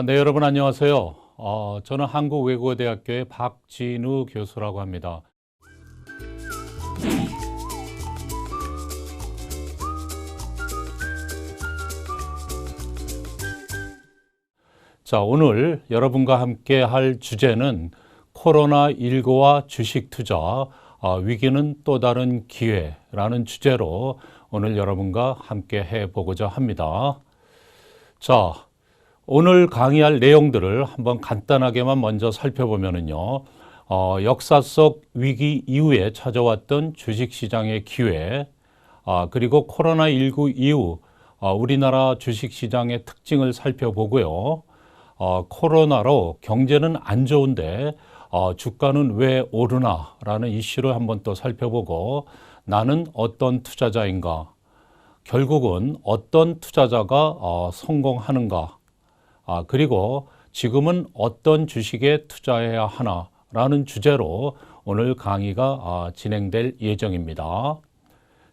네, 여러분 안녕하세요. 저는 한국외국어대학교의 박진우 교수라고 합니다. 자, 오늘 여러분과 함께 할 주제는 코로나19와 주식 투자, 위기는 또 다른 기회라는 주제로 오늘 여러분과 함께 해보고자 합니다. 자, 오늘 강의할 내용들을 한번 간단하게만 먼저 살펴보면요. 역사 속 위기 이후에 찾아왔던 주식시장의 기회, 그리고 코로나19 이후 우리나라 주식시장의 특징을 살펴보고요. 코로나로 경제는 안 좋은데 주가는 왜 오르나라는 이슈를 한번 또 살펴보고 나는 어떤 투자자인가, 결국은 어떤 투자자가 성공하는가, 그리고 지금은 어떤 주식에 투자해야 하나라는 주제로 오늘 강의가 진행될 예정입니다.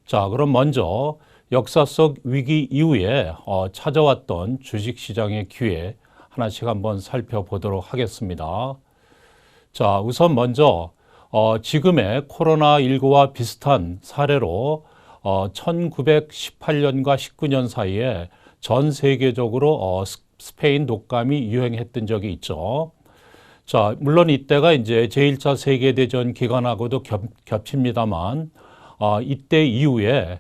자, 그럼 먼저 역사 속 위기 이후에 찾아왔던 주식시장의 기회 하나씩 한번 살펴보도록 하겠습니다. 자, 우선 먼저 지금의 코로나19와 비슷한 사례로 1918년과 19년 사이에 전 세계적으로 스페인 독감이 유행했던 적이 있죠. 자, 물론 이때가 이제 제1차 세계대전 기간하고도 겹칩니다만, 이때 이후에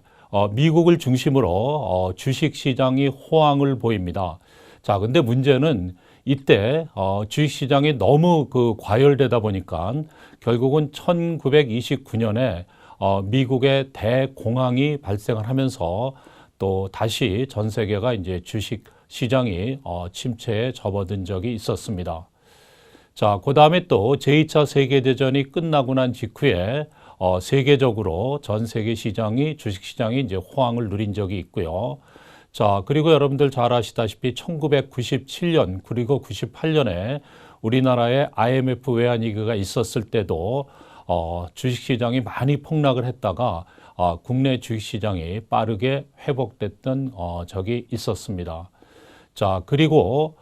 미국을 중심으로 주식시장이 호황을 보입니다. 자, 근데 문제는 이때 주식시장이 너무 과열되다 보니까 결국은 1929년에 미국의 대공황이 발생을 하면서 또 다시 전 세계가 이제 주식 시장이 침체에 접어든 적이 있었습니다. 자, 그 다음에 또 제2차 세계대전이 끝나고 난 직후에 세계적으로 전 세계 시장이 주식시장이 이제 호황을 누린 적이 있고요. 자, 그리고 여러분들 잘 아시다시피 1997년 그리고 98년에 우리나라에 IMF 외환위기가 있었을 때도 주식시장이 많이 폭락을 했다가 국내 주식시장이 빠르게 회복됐던 적이 있었습니다. 자, 그리고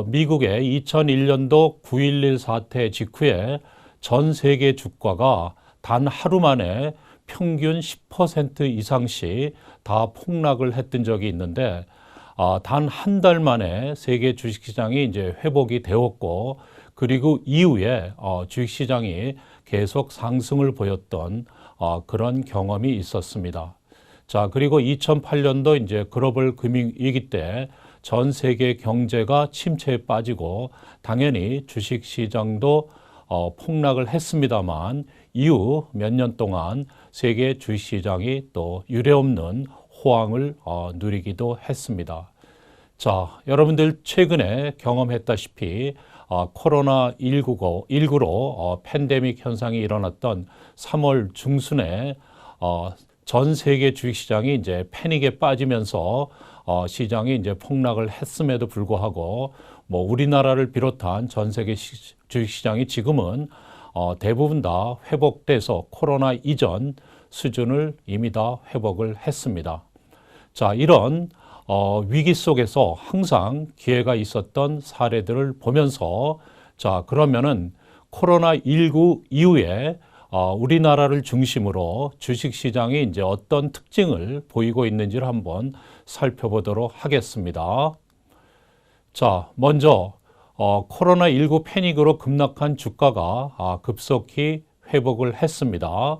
미국의 2001년도 9.11 사태 직후에 전 세계 주가가 단 하루 만에 평균 10% 이상씩 다 폭락을 했던 적이 있는데 단 한 달 만에 세계 주식시장이 이제 회복이 되었고, 그리고 이후에 주식시장이 계속 상승을 보였던 그런 경험이 있었습니다. 자, 그리고 2008년도 이제 글로벌 금융위기 때 전 세계 경제가 침체에 빠지고 당연히 주식시장도 폭락을 했습니다만 이후 몇 년 동안 세계 주식시장이 또 유례없는 호황을 누리기도 했습니다. 자, 여러분들 최근에 경험했다시피 코로나19로 팬데믹 현상이 일어났던 3월 중순에 전 세계 주식시장이 이제 패닉에 빠지면서 시장이 이제 폭락을 했음에도 불구하고 뭐 우리나라를 비롯한 전 세계 주식시장이 지금은 대부분 다 회복돼서 코로나 이전 수준을 이미 다 회복을 했습니다. 자, 이런 위기 속에서 항상 기회가 있었던 사례들을 보면서 자, 그러면은 코로나19 이후에 우리나라를 중심으로 주식시장이 이제 어떤 특징을 보이고 있는지를 한번 살펴보도록 하겠습니다. 자, 먼저 코로나19 패닉으로 급락한 주가가 급속히 회복을 했습니다.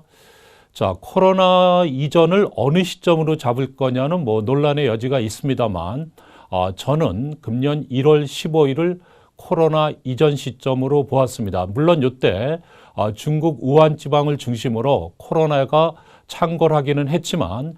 자, 코로나 이전을 어느 시점으로 잡을 거냐는 뭐 논란의 여지가 있습니다만 저는 금년 1월 15일을 코로나 이전 시점으로 보았습니다. 물론 이때 중국 우한 지방을 중심으로 코로나가 창궐하기는 했지만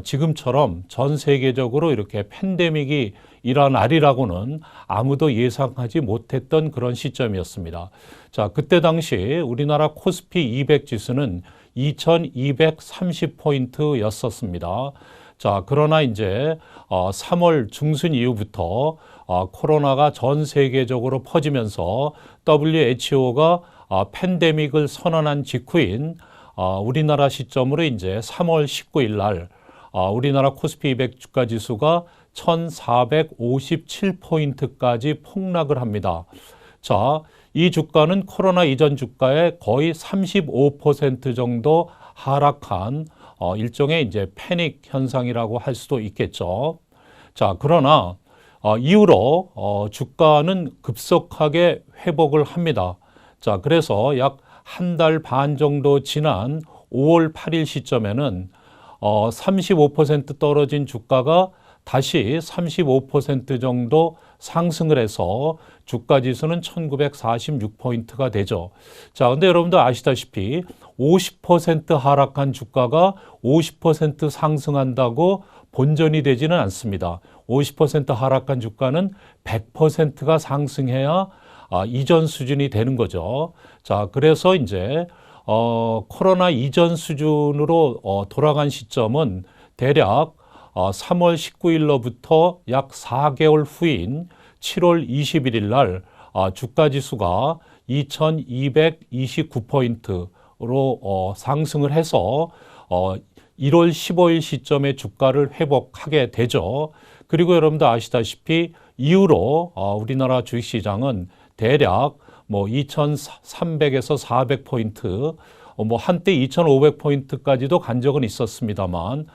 지금처럼 전 세계적으로 이렇게 팬데믹이 일어나리라고는 아무도 예상하지 못했던 그런 시점이었습니다. 자, 그때 당시 우리나라 코스피 200 지수는 2230포인트였었습니다. 자, 그러나 이제 3월 중순 이후부터 코로나가 전 세계적으로 퍼지면서 WHO가 팬데믹을 선언한 직후인 우리나라 시점으로 이제 3월 19일 날 우리나라 코스피 200 주가 지수가 1,457포인트까지 폭락을 합니다. 자, 이 주가는 코로나 이전 주가의 거의 35% 정도 하락한 일종의 이제 패닉 현상이라고 할 수도 있겠죠. 자, 그러나 이후로 주가는 급속하게 회복을 합니다. 자, 그래서 약 한 달 반 정도 지난 5월 8일 시점에는 35% 떨어진 주가가 다시 35% 정도 상승을 해서 주가 지수는 1946포인트가 되죠. 자, 근데 여러분들 아시다시피 50% 하락한 주가가 50% 상승한다고 본전이 되지는 않습니다. 50% 하락한 주가는 100%가 상승해야 이전 수준이 되는 거죠. 자, 그래서 이제 코로나 이전 수준으로 돌아간 시점은 대략 3월 19일로부터 약 4개월 후인 7월 21일 날 주가 지수가 2229포인트로 상승을 해서 1월 15일 시점에 주가를 회복하게 되죠. 그리고 여러분도 아시다시피 이후로 우리나라 주식시장은 대략 2,300에서 400포인트, 한때 2,500포인트까지도 간 적은 있었습니다만,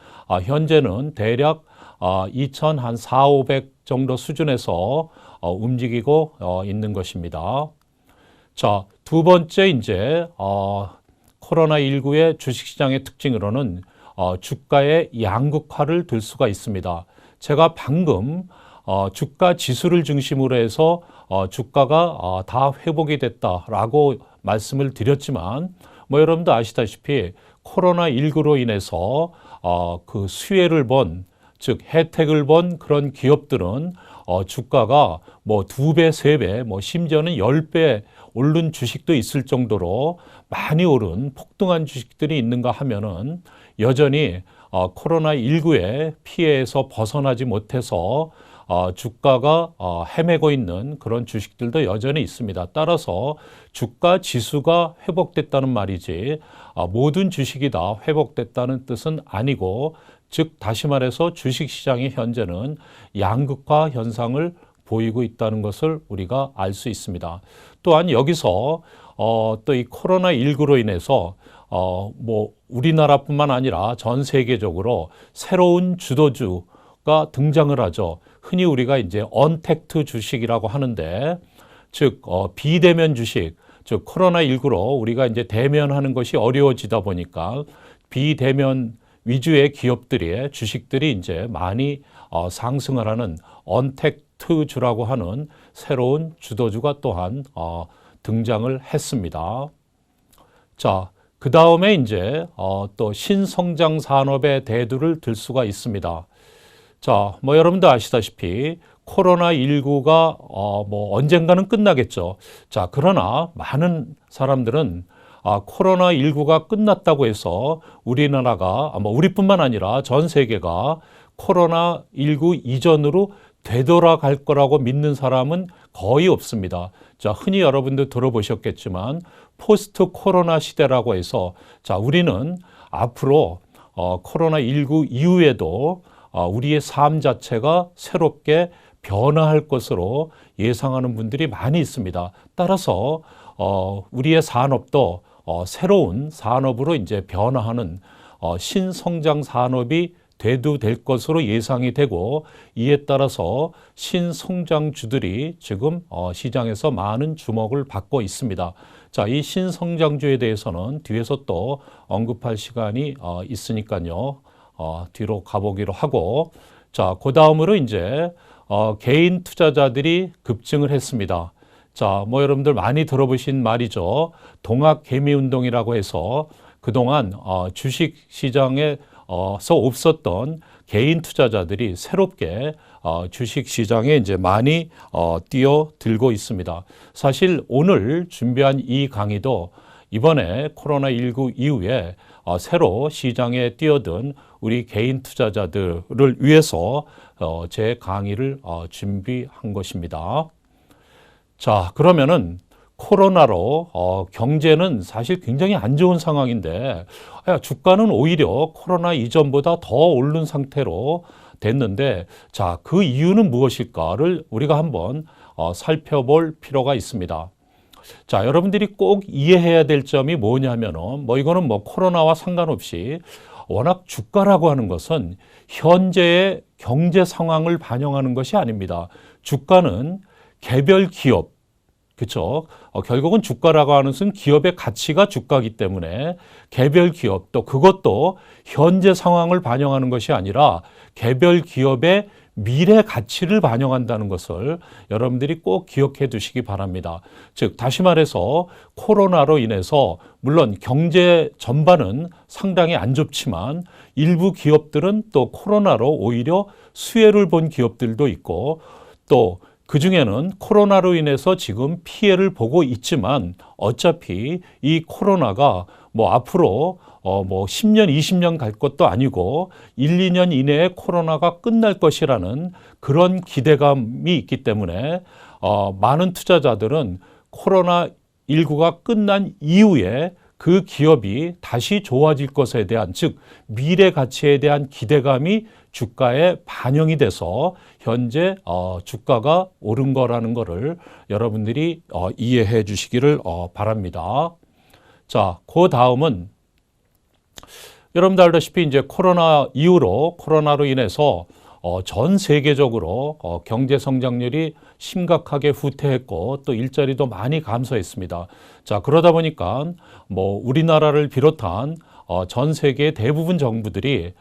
현재는 대략 2,400, 500 정도 수준에서 움직이고 있는 것입니다. 자, 두 번째 이제 코로나19의 주식시장의 특징으로는 주가의 양극화를 들 수가 있습니다. 제가 방금 주가 지수를 중심으로 해서 주가가 다 회복이 됐다라고 말씀을 드렸지만 여러분도 아시다시피 코로나19로 인해서 그 수혜를 본, 즉 혜택을 본 그런 기업들은 주가가 2배, 3배, 심지어는 10배 오른 주식도 있을 정도로 많이 오른 폭등한 주식들이 있는가 하면은 여전히 코로나19의 피해에서 벗어나지 못해서 주가가 헤매고 있는 그런 주식들도 여전히 있습니다. 따라서 주가 지수가 회복됐다는 말이지 모든 주식이 다 회복됐다는 뜻은 아니고, 즉 다시 말해서 주식시장이 현재는 양극화 현상을 보이고 있다는 것을 우리가 알 수 있습니다. 또한 여기서 또 이 코로나19로 인해서 우리나라뿐만 아니라 전 세계적으로 새로운 주도주가 등장을 하죠. 흔히 우리가 이제 언택트 주식이라고 하는데, 즉 비대면 주식, 즉 코로나19로 우리가 이제 대면하는 것이 어려워지다 보니까 비대면 위주의 기업들의 주식들이 이제 많이 상승을 하는 언택트주라고 하는 새로운 주도주가 또한 등장을 했습니다. 자, 그 다음에 이제 또 신성장 산업의 대두를 들 수가 있습니다. 자, 여러분도 아시다시피 코로나19가 언젠가는 끝나겠죠. 자, 그러나 많은 사람들은 코로나19가 끝났다고 해서 우리나라가 우리뿐만 아니라 전 세계가 코로나19 이전으로 되돌아갈 거라고 믿는 사람은 거의 없습니다. 자, 흔히 여러분들 들어보셨겠지만 포스트 코로나 시대라고 해서, 자, 우리는 앞으로 코로나19 이후에도 우리의 삶 자체가 새롭게 변화할 것으로 예상하는 분들이 많이 있습니다. 따라서 우리의 산업도 새로운 산업으로 이제 변화하는 신성장 산업이 대두될 것으로 예상이 되고, 이에 따라서 신성장주들이 지금 시장에서 많은 주목을 받고 있습니다. 자, 이 신성장주에 대해서는 뒤에서 또 언급할 시간이 있으니까요. 뒤로 가보기로 하고, 자, 그 다음으로 이제 개인 투자자들이 급증을 했습니다. 자, 여러분들 많이 들어보신 말이죠. 동학개미운동이라고 해서 그동안 주식 시장에서 없었던 개인 투자자들이 새롭게 주식 시장에 이제 많이 뛰어들고 있습니다. 사실 오늘 준비한 이 강의도 이번에 코로나19 이후에 새로 시장에 뛰어든 우리 개인 투자자들을 위해서 제 강의를 준비한 것입니다. 자, 그러면은 코로나로 경제는 사실 굉장히 안 좋은 상황인데 주가는 오히려 코로나 이전보다 더 오른 상태로 됐는데, 자, 그 이유는 무엇일까를 우리가 한번 살펴볼 필요가 있습니다. 자, 여러분들이 꼭 이해해야 될 점이 뭐냐면은, 이거는 코로나와 상관없이 워낙 주가라고 하는 것은 현재의 경제 상황을 반영하는 것이 아닙니다. 주가는 개별 기업, 그렇죠? 결국은 주가라고 하는 것은 기업의 가치가 주가이기 때문에 개별 기업, 또 그것도 현재 상황을 반영하는 것이 아니라 개별 기업의 미래 가치를 반영한다는 것을 여러분들이 꼭 기억해 두시기 바랍니다. 즉, 다시 말해서 코로나로 인해서 물론 경제 전반은 상당히 안 좋지만 일부 기업들은 또 코로나로 오히려 수혜를 본 기업들도 있고, 또 그중에는 코로나로 인해서 지금 피해를 보고 있지만 어차피 이 코로나가 앞으로 10년, 20년 갈 것도 아니고 1, 2년 이내에 코로나가 끝날 것이라는 그런 기대감이 있기 때문에 많은 투자자들은 코로나19가 끝난 이후에 그 기업이 다시 좋아질 것에 대한, 즉 미래 가치에 대한 기대감이 주가에 반영이 돼서 현재 주가가 오른 거라는 거를 여러분들이 이해해 주시기를 바랍니다. 자, 그 다음은 여러분들 알다시피 이제 코로나 이후로 코로나로 인해서 전 세계적으로 경제 성장률이 심각하게 후퇴했고 또 일자리도 많이 감소했습니다. 자, 그러다 보니까 우리나라를 비롯한 전 세계 대부분 정부들이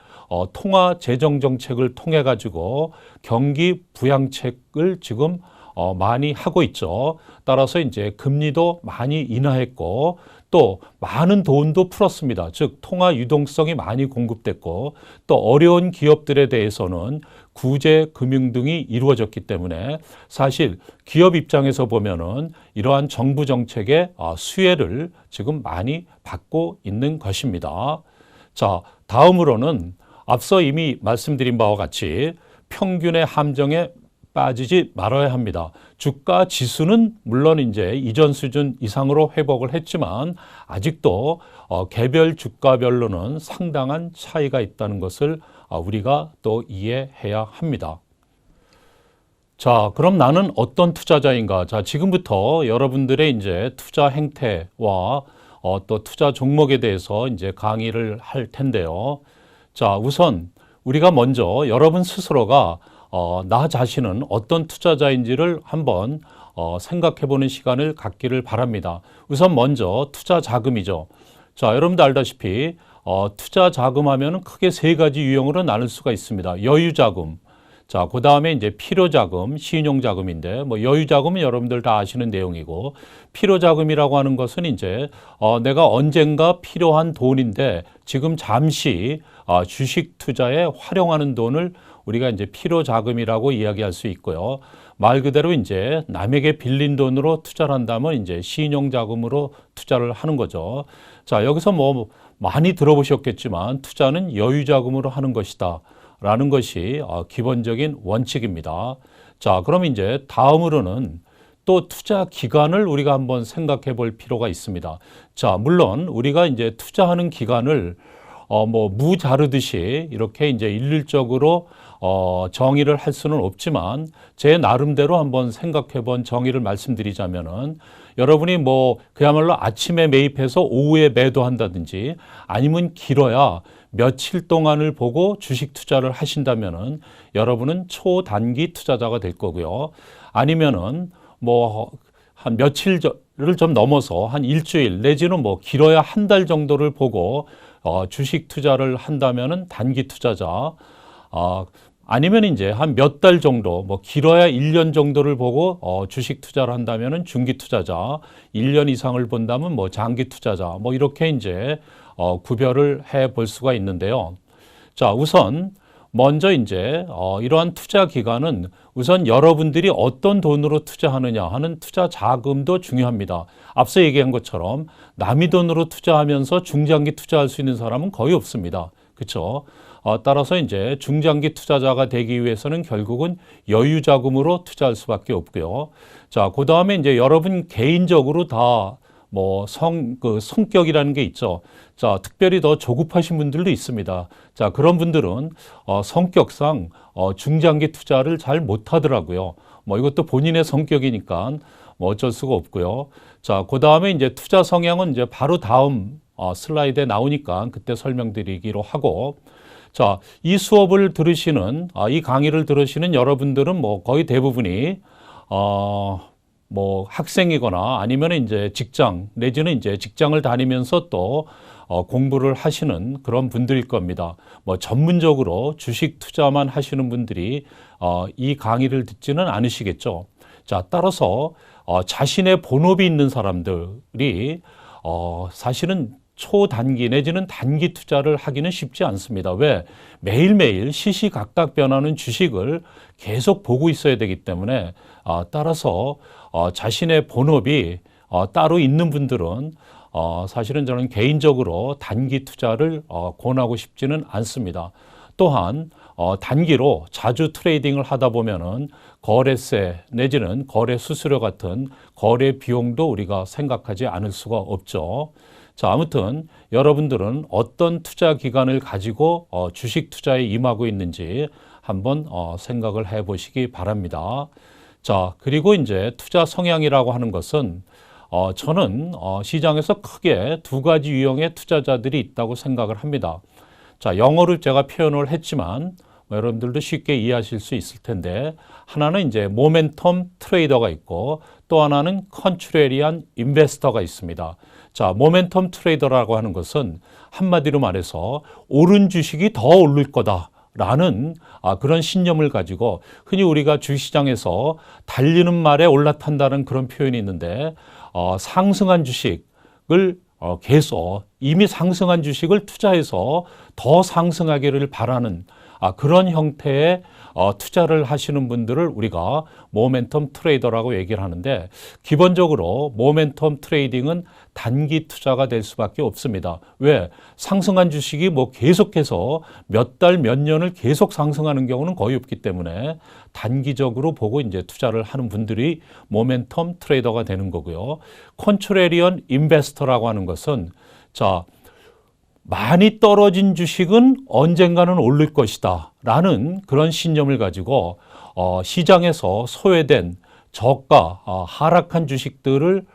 통화 재정 정책을 통해 가지고 경기 부양책을 지금 많이 하고 있죠. 따라서 이제 금리도 많이 인하했고 또 많은 돈도 풀었습니다. 즉 통화 유동성이 많이 공급됐고 또 어려운 기업들에 대해서는 구제 금융 등이 이루어졌기 때문에 사실 기업 입장에서 보면은 이러한 정부 정책의 수혜를 지금 많이 받고 있는 것입니다. 자, 다음으로는 앞서 이미 말씀드린 바와 같이 평균의 함정에 빠지지 말아야 합니다. 주가 지수는 물론 이제 이전 수준 이상으로 회복을 했지만 아직도 개별 주가별로는 상당한 차이가 있다는 것을 우리가 또 이해해야 합니다. 자, 그럼 나는 어떤 투자자인가? 자, 지금부터 여러분들의 이제 투자 행태와 또 투자 종목에 대해서 이제 강의를 할 텐데요. 자, 우선 우리가 먼저 여러분 스스로가 나 자신은 어떤 투자자인지를 한번 생각해 보는 시간을 갖기를 바랍니다. 우선 먼저 투자 자금이죠. 자, 여러분도 알다시피 투자 자금 하면은 크게 세 가지 유형으로 나눌 수가 있습니다. 여유 자금. 자, 그 다음에 이제 필요 자금, 신용 자금인데 여유 자금은 여러분들 다 아시는 내용이고 필요 자금이라고 하는 것은 이제 내가 언젠가 필요한 돈인데 지금 잠시 주식 투자에 활용하는 돈을 우리가 이제 필요 자금이라고 이야기할 수 있고요. 말 그대로 이제 남에게 빌린 돈으로 투자를 한다면 이제 신용 자금으로 투자를 하는 거죠. 자, 여기서 많이 들어보셨겠지만 투자는 여유 자금으로 하는 것이다 라는 것이 기본적인 원칙입니다. 자, 그럼 이제 다음으로는 또 투자 기간을 우리가 한번 생각해 볼 필요가 있습니다. 자, 물론 우리가 이제 투자하는 기간을 무 자르듯이 이렇게 이제 일률적으로 정의를 할 수는 없지만 제 나름대로 한번 생각해 본 정의를 말씀드리자면은 여러분이 그야말로 아침에 매입해서 오후에 매도한다든지 아니면 길어야 며칠 동안을 보고 주식 투자를 하신다면은 여러분은 초단기 투자자가 될 거고요. 아니면은 한 며칠을 좀 넘어서 한 일주일 내지는 길어야 한 달 정도를 보고 주식 투자를 한다면은 단기 투자자, 아니면 이제 한 몇 달 정도, 길어야 1년 정도를 보고 주식 투자를 한다면은 중기 투자자, 1년 이상을 본다면 장기 투자자, 이렇게 이제 구별을 해 볼 수가 있는데요. 자, 우선 먼저 이제 이러한 투자 기간은 우선 여러분들이 어떤 돈으로 투자하느냐 하는 투자 자금도 중요합니다. 앞서 얘기한 것처럼 남의 돈으로 투자하면서 중장기 투자할 수 있는 사람은 거의 없습니다. 그렇죠? 따라서 이제 중장기 투자자가 되기 위해서는 결국은 여유 자금으로 투자할 수밖에 없고요. 자, 그 다음에 이제 여러분 개인적으로 다 그 성격이라는 게 있죠. 자, 특별히 더 조급하신 분들도 있습니다. 자, 그런 분들은 성격상 중장기 투자를 잘 못하더라고요. 이것도 본인의 성격이니까 어쩔 수가 없고요. 자, 그 다음에 이제 투자 성향은 이제 바로 다음 슬라이드에 나오니까 그때 설명드리기로 하고, 자, 이 수업을 들으시는, 이 강의를 들으시는 여러분들은 거의 대부분이 학생이거나 아니면 이제 직장 내지는 이제 직장을 다니면서 또 공부를 하시는 그런 분들일 겁니다. 전문적으로 주식 투자만 하시는 분들이 이 강의를 듣지는 않으시겠죠. 자, 따라서 자신의 본업이 있는 사람들이 사실은 초단기 내지는 단기 투자를 하기는 쉽지 않습니다. 왜? 매일매일 시시각각 변하는 주식을 계속 보고 있어야 되기 때문에 따라서 자신의 본업이 따로 있는 분들은 사실은 저는 개인적으로 단기 투자를 권하고 싶지는 않습니다. 또한 단기로 자주 트레이딩을 하다 보면은 거래세 내지는 거래 수수료 같은 거래 비용도 우리가 생각하지 않을 수가 없죠. 자, 아무튼 여러분들은 어떤 투자 기간을 가지고 주식 투자에 임하고 있는지 한번 생각을 해 보시기 바랍니다. 자, 그리고 이제 투자 성향이라고 하는 것은 저는 시장에서 크게 두 가지 유형의 투자자들이 있다고 생각을 합니다. 자, 영어로 제가 표현을 했지만 여러분들도 쉽게 이해하실 수 있을 텐데, 하나는 이제 모멘텀 트레이더가 있고 또 하나는 컨트레리안 인베스터가 있습니다. 자, 모멘텀 트레이더라고 하는 것은 한마디로 말해서 오른 주식이 더 오를 거다라는 그런 신념을 가지고, 흔히 우리가 주식시장에서 달리는 말에 올라탄다는 그런 표현이 있는데, 상승한 주식을 계속 이미 상승한 주식을 투자해서 더 상승하기를 바라는 그런 형태의 투자를 하시는 분들을 우리가 모멘텀 트레이더라고 얘기를 하는데, 기본적으로 모멘텀 트레이딩은 단기 투자가 될 수밖에 없습니다. 왜? 상승한 주식이 계속해서 몇 달, 몇 년을 계속 상승하는 경우는 거의 없기 때문에 단기적으로 보고 이제 투자를 하는 분들이 모멘텀 트레이더가 되는 거고요. 컨트레리언 인베스터라고 하는 것은, 자, 많이 떨어진 주식은 언젠가는 오를 것이다 라는 그런 신념을 가지고 시장에서 소외된 저가 하락한 주식들을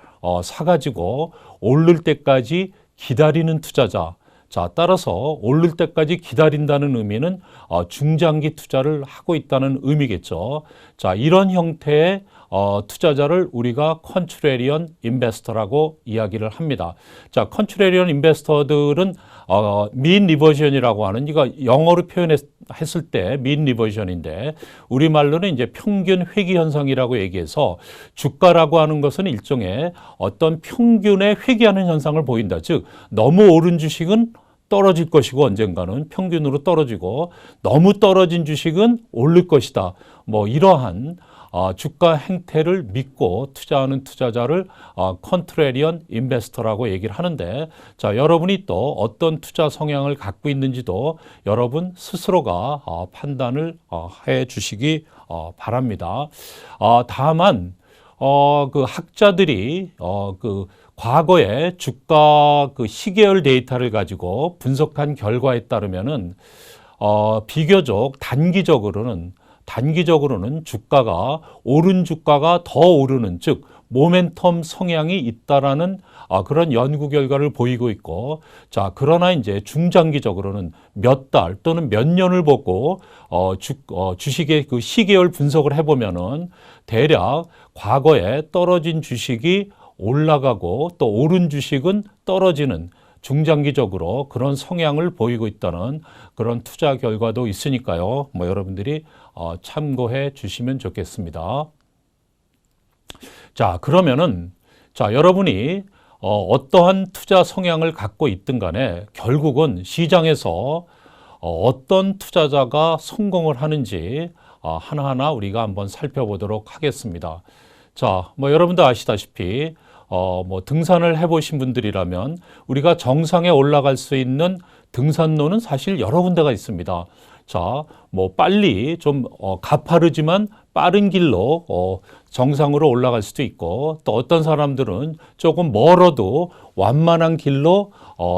사가지고 오를 때까지 기다리는 투자자. 자, 따라서 오를 때까지 기다린다는 의미는 중장기 투자를 하고 있다는 의미겠죠. 자, 이런 형태의 투자자를 우리가 컨트레리언 인베스터라고 이야기를 합니다. 자, 컨트레리언 인베스터들은 민 리버전이라고 하는, 이거 영어로 표현했을 때 민 리버전인데 우리말로는 이제 평균 회귀 현상이라고 얘기해서, 주가라고 하는 것은 일종의 어떤 평균에 회귀하는 현상을 보인다. 즉, 너무 오른 주식은 떨어질 것이고 언젠가는 평균으로 떨어지고, 너무 떨어진 주식은 오를 것이다. 이러한 주가 행태를 믿고 투자하는 투자자를 컨트레리언 인베스터라고 얘기를 하는데, 자, 여러분이 또 어떤 투자 성향을 갖고 있는지도 여러분 스스로가 판단을 해 주시기 바랍니다. 다만 그 학자들이 그 과거에 주가 그 시계열 데이터를 가지고 분석한 결과에 따르면은 비교적 단기적으로는 주가가, 오른 주가가 더 오르는, 즉 모멘텀 성향이 있다라는 그런 연구 결과를 보이고 있고, 자, 그러나 이제 중장기적으로는 몇 달 또는 몇 년을 보고 주식의 그 시계열 분석을 해보면은 대략 과거에 떨어진 주식이 올라가고 또 오른 주식은 떨어지는, 중장기적으로 그런 성향을 보이고 있다는 그런 투자 결과도 있으니까요. 여러분들이 참고해 주시면 좋겠습니다. 자, 그러면은, 자, 여러분이 어떠한 투자 성향을 갖고 있든 간에 결국은 시장에서 어떤 투자자가 성공을 하는지 하나하나 우리가 한번 살펴보도록 하겠습니다. 자, 여러분도 아시다시피 등산을 해보신 분들이라면 우리가 정상에 올라갈 수 있는 등산로는 사실 여러 군데가 있습니다. 자, 뭐 빨리 좀 가파르지만 빠른 길로 정상으로 올라갈 수도 있고, 또 어떤 사람들은 조금 멀어도 완만한 길로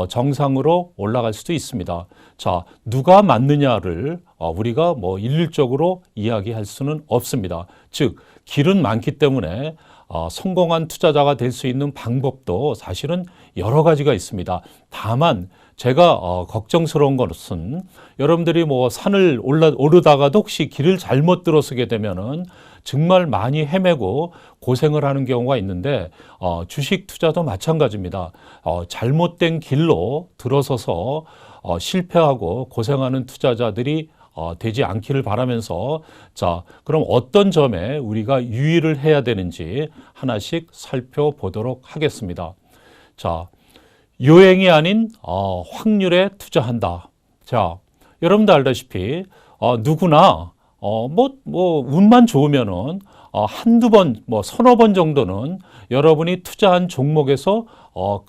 정상으로 올라갈 수도 있습니다. 자, 누가 맞느냐를 우리가 뭐 일률적으로 이야기할 수는 없습니다. 즉, 길은 많기 때문에 성공한 투자자가 될 수 있는 방법도 사실은 여러 가지가 있습니다. 다만 제가 걱정스러운 것은 여러분들이 뭐 산을 오르다가도 혹시 길을 잘못 들어서게 되면은 정말 많이 헤매고 고생을 하는 경우가 있는데 주식 투자도 마찬가지입니다. 잘못된 길로 들어서서 실패하고 고생하는 투자자들이 되지 않기를 바라면서, 자, 그럼 어떤 점에 우리가 유의를 해야 되는지 하나씩 살펴보도록 하겠습니다. 자, 요행이 아닌 확률에 투자한다. 자, 여러분도 알다시피 누구나 운만 좋으면은 한두 번, 서너 번 정도는 여러분이 투자한 종목에서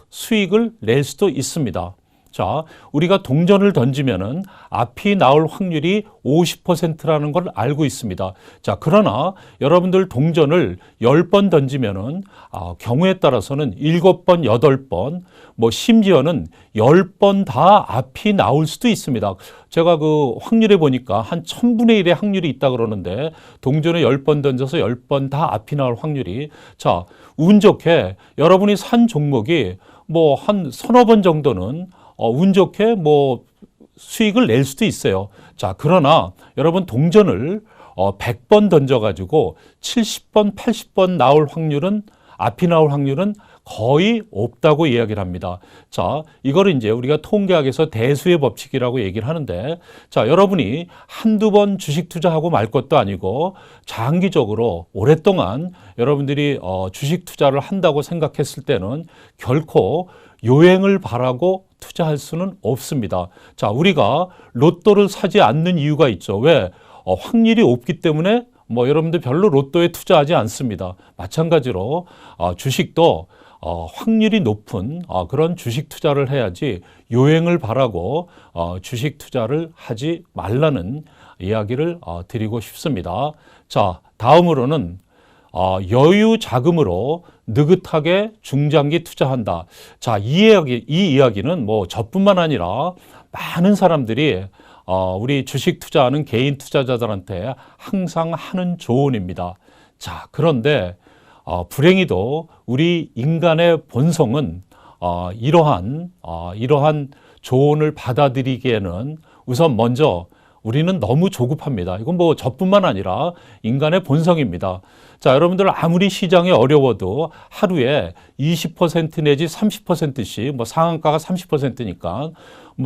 수익을 낼 수도 있습니다. 자, 우리가 동전을 던지면은 앞이 나올 확률이 50%라는 걸 알고 있습니다. 자, 그러나 여러분들 동전을 10번 던지면은 경우에 따라서는 7번, 8번, 심지어는 10번 다 앞이 나올 수도 있습니다. 제가 그 확률에 보니까 한 1000분의 1의 확률이 있다 그러는데, 동전을 10번 던져서 10번 다 앞이 나올 확률이, 자, 운 좋게 여러분이 산 종목이 한 서너 번 정도는 운 좋게 수익을 낼 수도 있어요. 자, 그러나 여러분 동전을 100번 던져가지고 70번, 80번 앞이 나올 확률은 거의 없다고 이야기를 합니다. 자, 이거를 이제 우리가 통계학에서 대수의 법칙이라고 얘기를 하는데, 자, 여러분이 한두 번 주식 투자하고 말 것도 아니고 장기적으로 오랫동안 여러분들이 주식 투자를 한다고 생각했을 때는 결코 요행을 바라고 투자할 수는 없습니다. 자, 우리가 로또를 사지 않는 이유가 있죠. 왜? 확률이 없기 때문에 여러분들 별로 로또에 투자하지 않습니다. 마찬가지로 주식도 확률이 높은 그런 주식 투자를 해야지 요행을 바라고 주식 투자를 하지 말라는 이야기를 드리고 싶습니다. 자, 다음으로는 여유 자금으로 느긋하게 중장기 투자한다. 자, 이 이야기는 저뿐만 아니라 많은 사람들이 우리 주식 투자하는 개인 투자자들한테 항상 하는 조언입니다. 자, 그런데 불행히도 우리 인간의 본성은 이러한 조언을 받아들이기에는 우선 먼저 우리는 너무 조급합니다. 이건 저뿐만 아니라 인간의 본성입니다. 자, 여러분들 아무리 시장이 어려워도 하루에 20% 내지 30%씩 상한가가 30%니까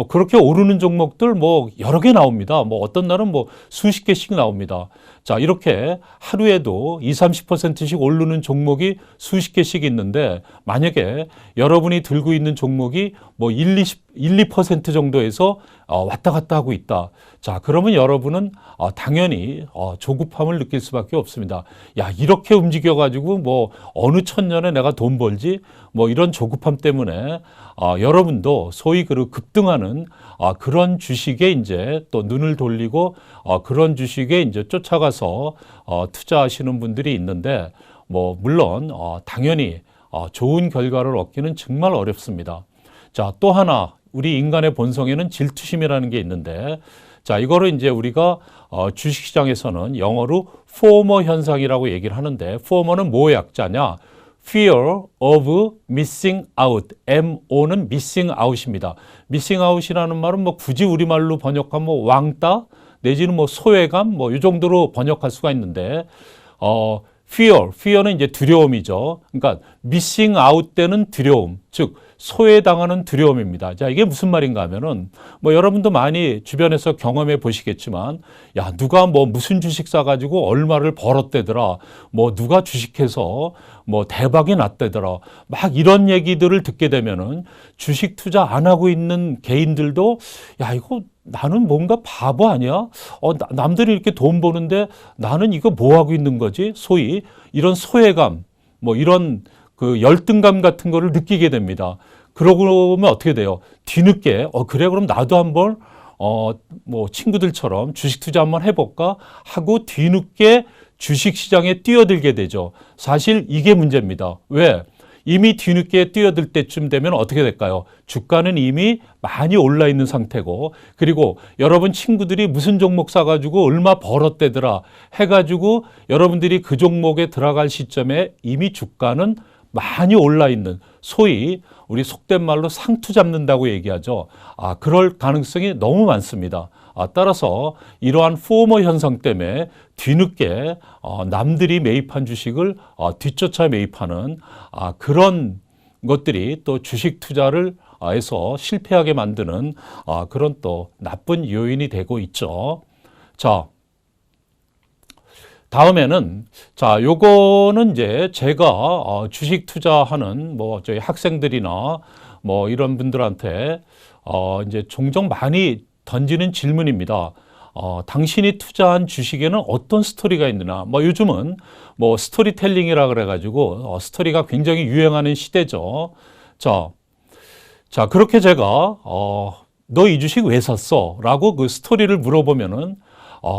그렇게 오르는 종목들 여러 개 나옵니다. 어떤 날은 수십 개씩 나옵니다. 자, 이렇게 하루에도 20, 30%씩 오르는 종목이 수십 개씩 있는데, 만약에 여러분이 들고 있는 종목이 1, 2% 정도에서 왔다 갔다 하고 있다. 자, 그러면 여러분은 당연히 조급함을 느낄 수밖에 없습니다. 야, 이렇게 움직여가지고 어느 천년에 내가 돈 벌지? 이런 조급함 때문에 여러분도 소위 급등하는 그런 주식에 이제 또 눈을 돌리고 그런 주식에 이제 쫓아가서 투자하시는 분들이 있는데, 물론 당연히 좋은 결과를 얻기는 정말 어렵습니다. 자, 또 하나 우리 인간의 본성에는 질투심이라는 게 있는데, 자, 이거를 이제 우리가 주식시장에서는 영어로 포머 현상이라고 얘기를 하는데, 포머는 뭐의 약자냐? Fear of missing out. MO는 missing out입니다. missing out이라는 말은 굳이 우리말로 번역하면 왕따 내지는 소외감 이 정도로 번역할 수가 있는데, fear는 이제 두려움이죠. 그러니까 missing out 때는 두려움, 즉 소외당하는 두려움입니다. 자, 이게 무슨 말인가 하면은 여러분도 많이 주변에서 경험해 보시겠지만, 야, 누가 무슨 주식 사가지고 얼마를 벌었대더라, 누가 주식해서 대박이 났대더라, 막 이런 얘기들을 듣게 되면은 주식 투자 안 하고 있는 개인들도, 야, 이거 나는 뭔가 바보 아니야? 남들이 이렇게 돈 버는데 나는 이거 뭐 하고 있는 거지? 소위 이런 소외감, 이런 열등감 같은 거를 느끼게 됩니다. 그러고 보면 어떻게 돼요? 뒤늦게, 그래, 그럼 나도 한번 뭐 친구들처럼 주식 투자 한번 해볼까 하고 뒤늦게 주식 시장에 뛰어들게 되죠. 사실 이게 문제입니다. 왜? 이미 뒤늦게 뛰어들 때쯤 되면 어떻게 될까요? 주가는 이미 많이 올라 있는 상태고, 그리고 여러분 친구들이 무슨 종목 사가지고 얼마 벌었대더라 해가지고 여러분들이 그 종목에 들어갈 시점에 이미 주가는 많이 올라 있는, 소위 우리 속된 말로 상투 잡는다고 얘기하죠. 그럴 가능성이 너무 많습니다. 따라서 이러한 포머 현상 때문에 뒤늦게 남들이 매입한 주식을 뒤쫓아 매입하는 그런 것들이 또 주식 투자를 해서 실패하게 만드는 그런 또 나쁜 요인이 되고 있죠. 자, 다음에는 요거는 이제 제가 주식 투자하는 뭐 저희 학생들이나 뭐 이런 분들한테 이제 종종 많이 던지는 질문입니다. 당신이 투자한 주식에는 어떤 스토리가 있느냐. 뭐 요즘은 뭐 스토리텔링이라 그래가지고 스토리가 굉장히 유행하는 시대죠. 자, 그렇게 제가 너 이 주식 왜 샀어? 라고 그 스토리를 물어보면은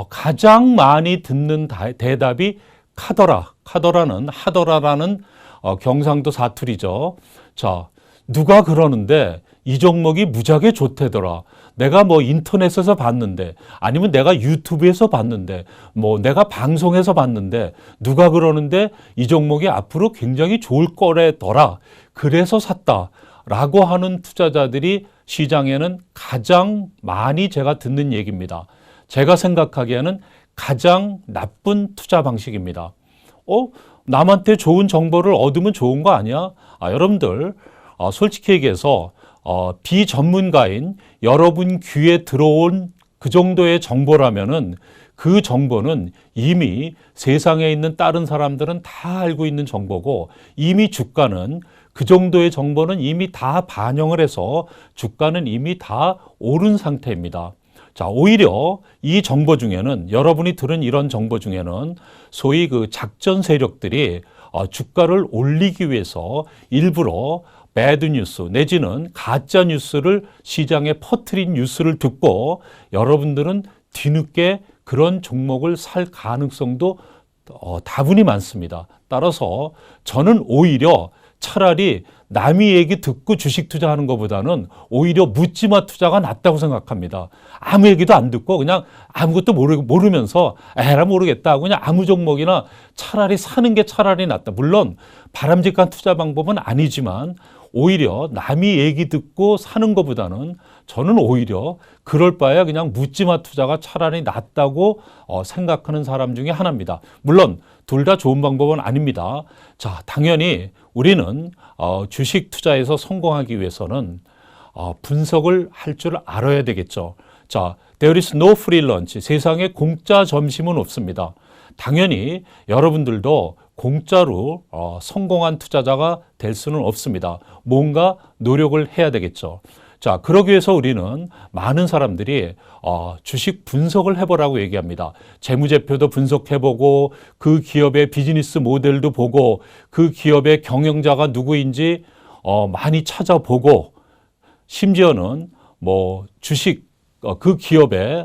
가장 많이 듣는 대답이 카더라는 하더라라는 경상도 사투리죠. 자, 누가 그러는데 이 종목이 무지하게 좋대더라. 내가 뭐 인터넷에서 봤는데, 아니면 내가 유튜브에서 봤는데, 뭐 내가 방송에서 봤는데, 누가 그러는데 이 종목이 앞으로 굉장히 좋을 거래더라. 그래서 샀다. 라고 하는 투자자들이 시장에는 가장 많이 제가 듣는 얘기입니다. 제가 생각하기에는 가장 나쁜 투자 방식입니다. 남한테 좋은 정보를 얻으면 좋은 거 아니야? 여러분들, 솔직히 얘기해서 비전문가인 여러분 귀에 들어온 그 정도의 정보라면은 그 정보는 이미 세상에 있는 다른 사람들은 다 알고 있는 정보고, 이미 주가는 그 정도의 정보는 이미 다 반영을 해서 주가는 이미 다 오른 상태입니다. 자, 오히려 이 정보 중에는, 여러분이 들은 이런 정보 중에는 소위 그 작전 세력들이 주가를 올리기 위해서 일부러 배드 뉴스 내지는 가짜 뉴스를 시장에 퍼뜨린 뉴스를 듣고 여러분들은 뒤늦게 그런 종목을 살 가능성도 다분히 많습니다. 따라서 저는 오히려 차라리 남의 얘기 듣고 주식 투자하는 것보다는 오히려 묻지마 투자가 낫다고 생각합니다. 아무 얘기도 안 듣고 그냥 아무것도 모르면서 에라 모르겠다 하고 그냥 아무 종목이나 차라리 사는 게 차라리 낫다. 물론 바람직한 투자 방법은 아니지만 오히려 남이 얘기 듣고 사는 것보다는 저는 오히려 그럴 바에 그냥 묻지마 투자가 차라리 낫다고 생각하는 사람 중에 하나입니다. 물론 둘 다 좋은 방법은 아닙니다. 자, 당연히 우리는 주식 투자에서 성공하기 위해서는 분석을 할 줄 알아야 되겠죠. 자, there is no free lunch. 세상에 공짜 점심은 없습니다. 당연히 여러분들도 공짜로 성공한 투자자가 될 수는 없습니다. 뭔가 노력을 해야 되겠죠. 자, 그러기 위해서 우리는 많은 사람들이 주식 분석을 해보라고 얘기합니다. 재무제표도 분석해보고 그 기업의 비즈니스 모델도 보고 그 기업의 경영자가 누구인지 많이 찾아보고 심지어는 뭐 주식 그 기업의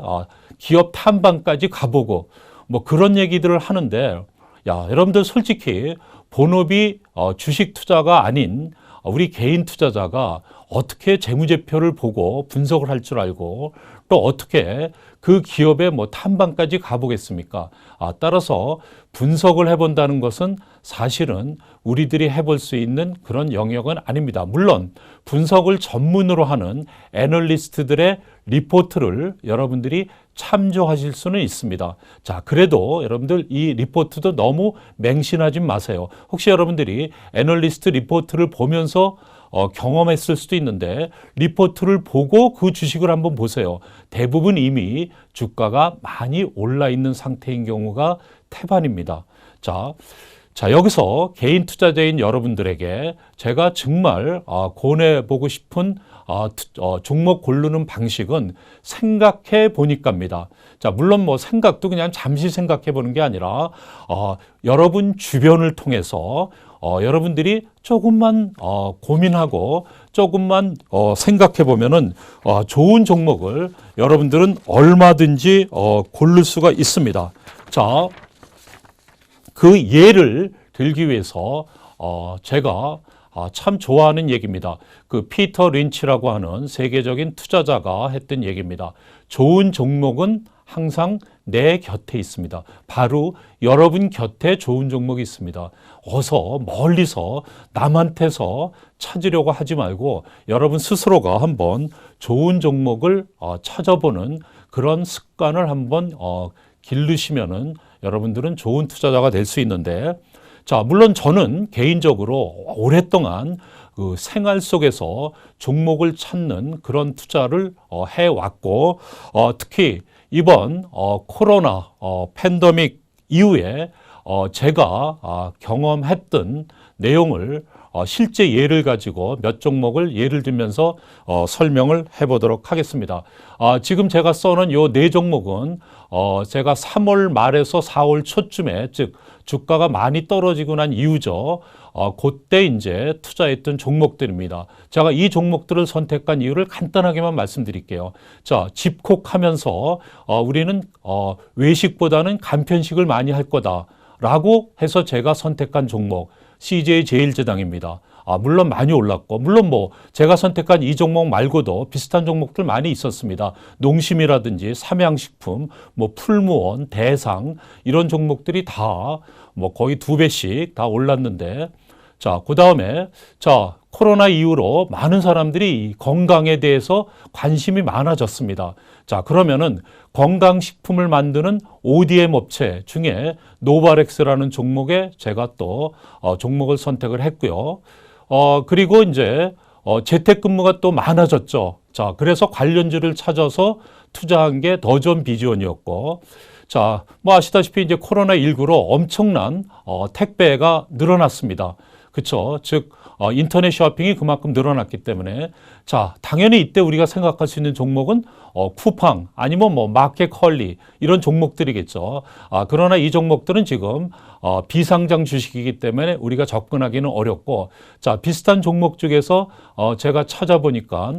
기업 탐방까지 가보고 뭐 그런 얘기들을 하는데, 여러분들 솔직히 본업이 주식 투자가 아닌 우리 개인 투자자가 어떻게 재무제표를 보고 분석을 할 줄 알고 또 어떻게 그 기업의 뭐 탐방까지 가보겠습니까? 따라서 분석을 해본다는 것은 사실은 우리들이 해볼 수 있는 그런 영역은 아닙니다. 물론 분석을 전문으로 하는 애널리스트들의 리포트를 여러분들이 참조하실 수는 있습니다. 자, 그래도 여러분들 이 리포트도 너무 맹신하지 마세요. 혹시 여러분들이 애널리스트 리포트를 보면서 경험했을 수도 있는데 리포트를 보고 그 주식을 한번 보세요. 대부분 이미 주가가 많이 올라 있는 상태인 경우가 태반입니다. 자, 자, 여기서 개인 투자자인 여러분들에게 제가 정말 권해보고 싶은 종목 고르는 방식은 생각해 보니까입니다. 자, 물론 뭐 생각도 그냥 잠시 생각해 보는 게 아니라 여러분 주변을 통해서 여러분들이 조금만 고민하고 조금만 생각해 보면은 좋은 종목을 여러분들은 얼마든지 고를 수가 있습니다. 자, 그 예를 들기 위해서 제가 참 좋아하는 얘기입니다. 그 피터 린치라고 하는 세계적인 투자자가 했던 얘기입니다. 좋은 종목은 항상 내 곁에 있습니다. 바로 여러분 곁에 좋은 종목이 있습니다. 어서 멀리서 남한테서 찾으려고 하지 말고 여러분 스스로가 한번 좋은 종목을 찾아보는 그런 습관을 한번 기르시면은 여러분들은 좋은 투자자가 될 수 있는데, 자, 물론 저는 개인적으로 오랫동안 그 생활 속에서 종목을 찾는 그런 투자를 해왔고, 특히 이번 코로나 팬데믹 이후에 제가 경험했던 내용을 실제 예를 가지고 몇 종목을 예를 들면서 설명을 해보도록 하겠습니다. 지금 제가 써놓은 요 네 종목은 제가 3월 말에서 4월 초쯤에, 즉 주가가 많이 떨어지고 난 이후죠. 그때 이제 투자했던 종목들입니다. 제가 이 종목들을 선택한 이유를 간단하게만 말씀드릴게요. 자, 집콕하면서 우리는 외식보다는 간편식을 많이 할 거다라고 해서 제가 선택한 종목 CJ제일제당입니다. 물론 많이 올랐고, 물론 뭐 제가 선택한 이 종목 말고도 비슷한 종목들 많이 있었습니다. 농심이라든지 삼양식품, 뭐 풀무원, 대상 이런 종목들이 다 뭐 거의 2배씩 다 올랐는데, 자, 그 다음에 자, 코로나 이후로 많은 사람들이 건강에 대해서 관심이 많아졌습니다. 자, 그러면은 건강식품을 만드는 ODM 업체 중에 노바렉스라는 종목에 제가 또 종목을 선택을 했고요. 그리고 이제 재택근무가 또 많아졌죠. 자, 그래서 관련주를 찾아서 투자한 게 더존 비전이었고, 자, 뭐 아시다시피 이제 코로나19로 엄청난 택배가 늘어났습니다. 그렇죠? 즉 인터넷 쇼핑이 그만큼 늘어났기 때문에, 자, 당연히 이때 우리가 생각할 수 있는 종목은 쿠팡 아니면 뭐 마켓컬리 이런 종목들이겠죠. 그러나 이 종목들은 지금 비상장 주식이기 때문에 우리가 접근하기는 어렵고, 자, 비슷한 종목 중에서 제가 찾아보니까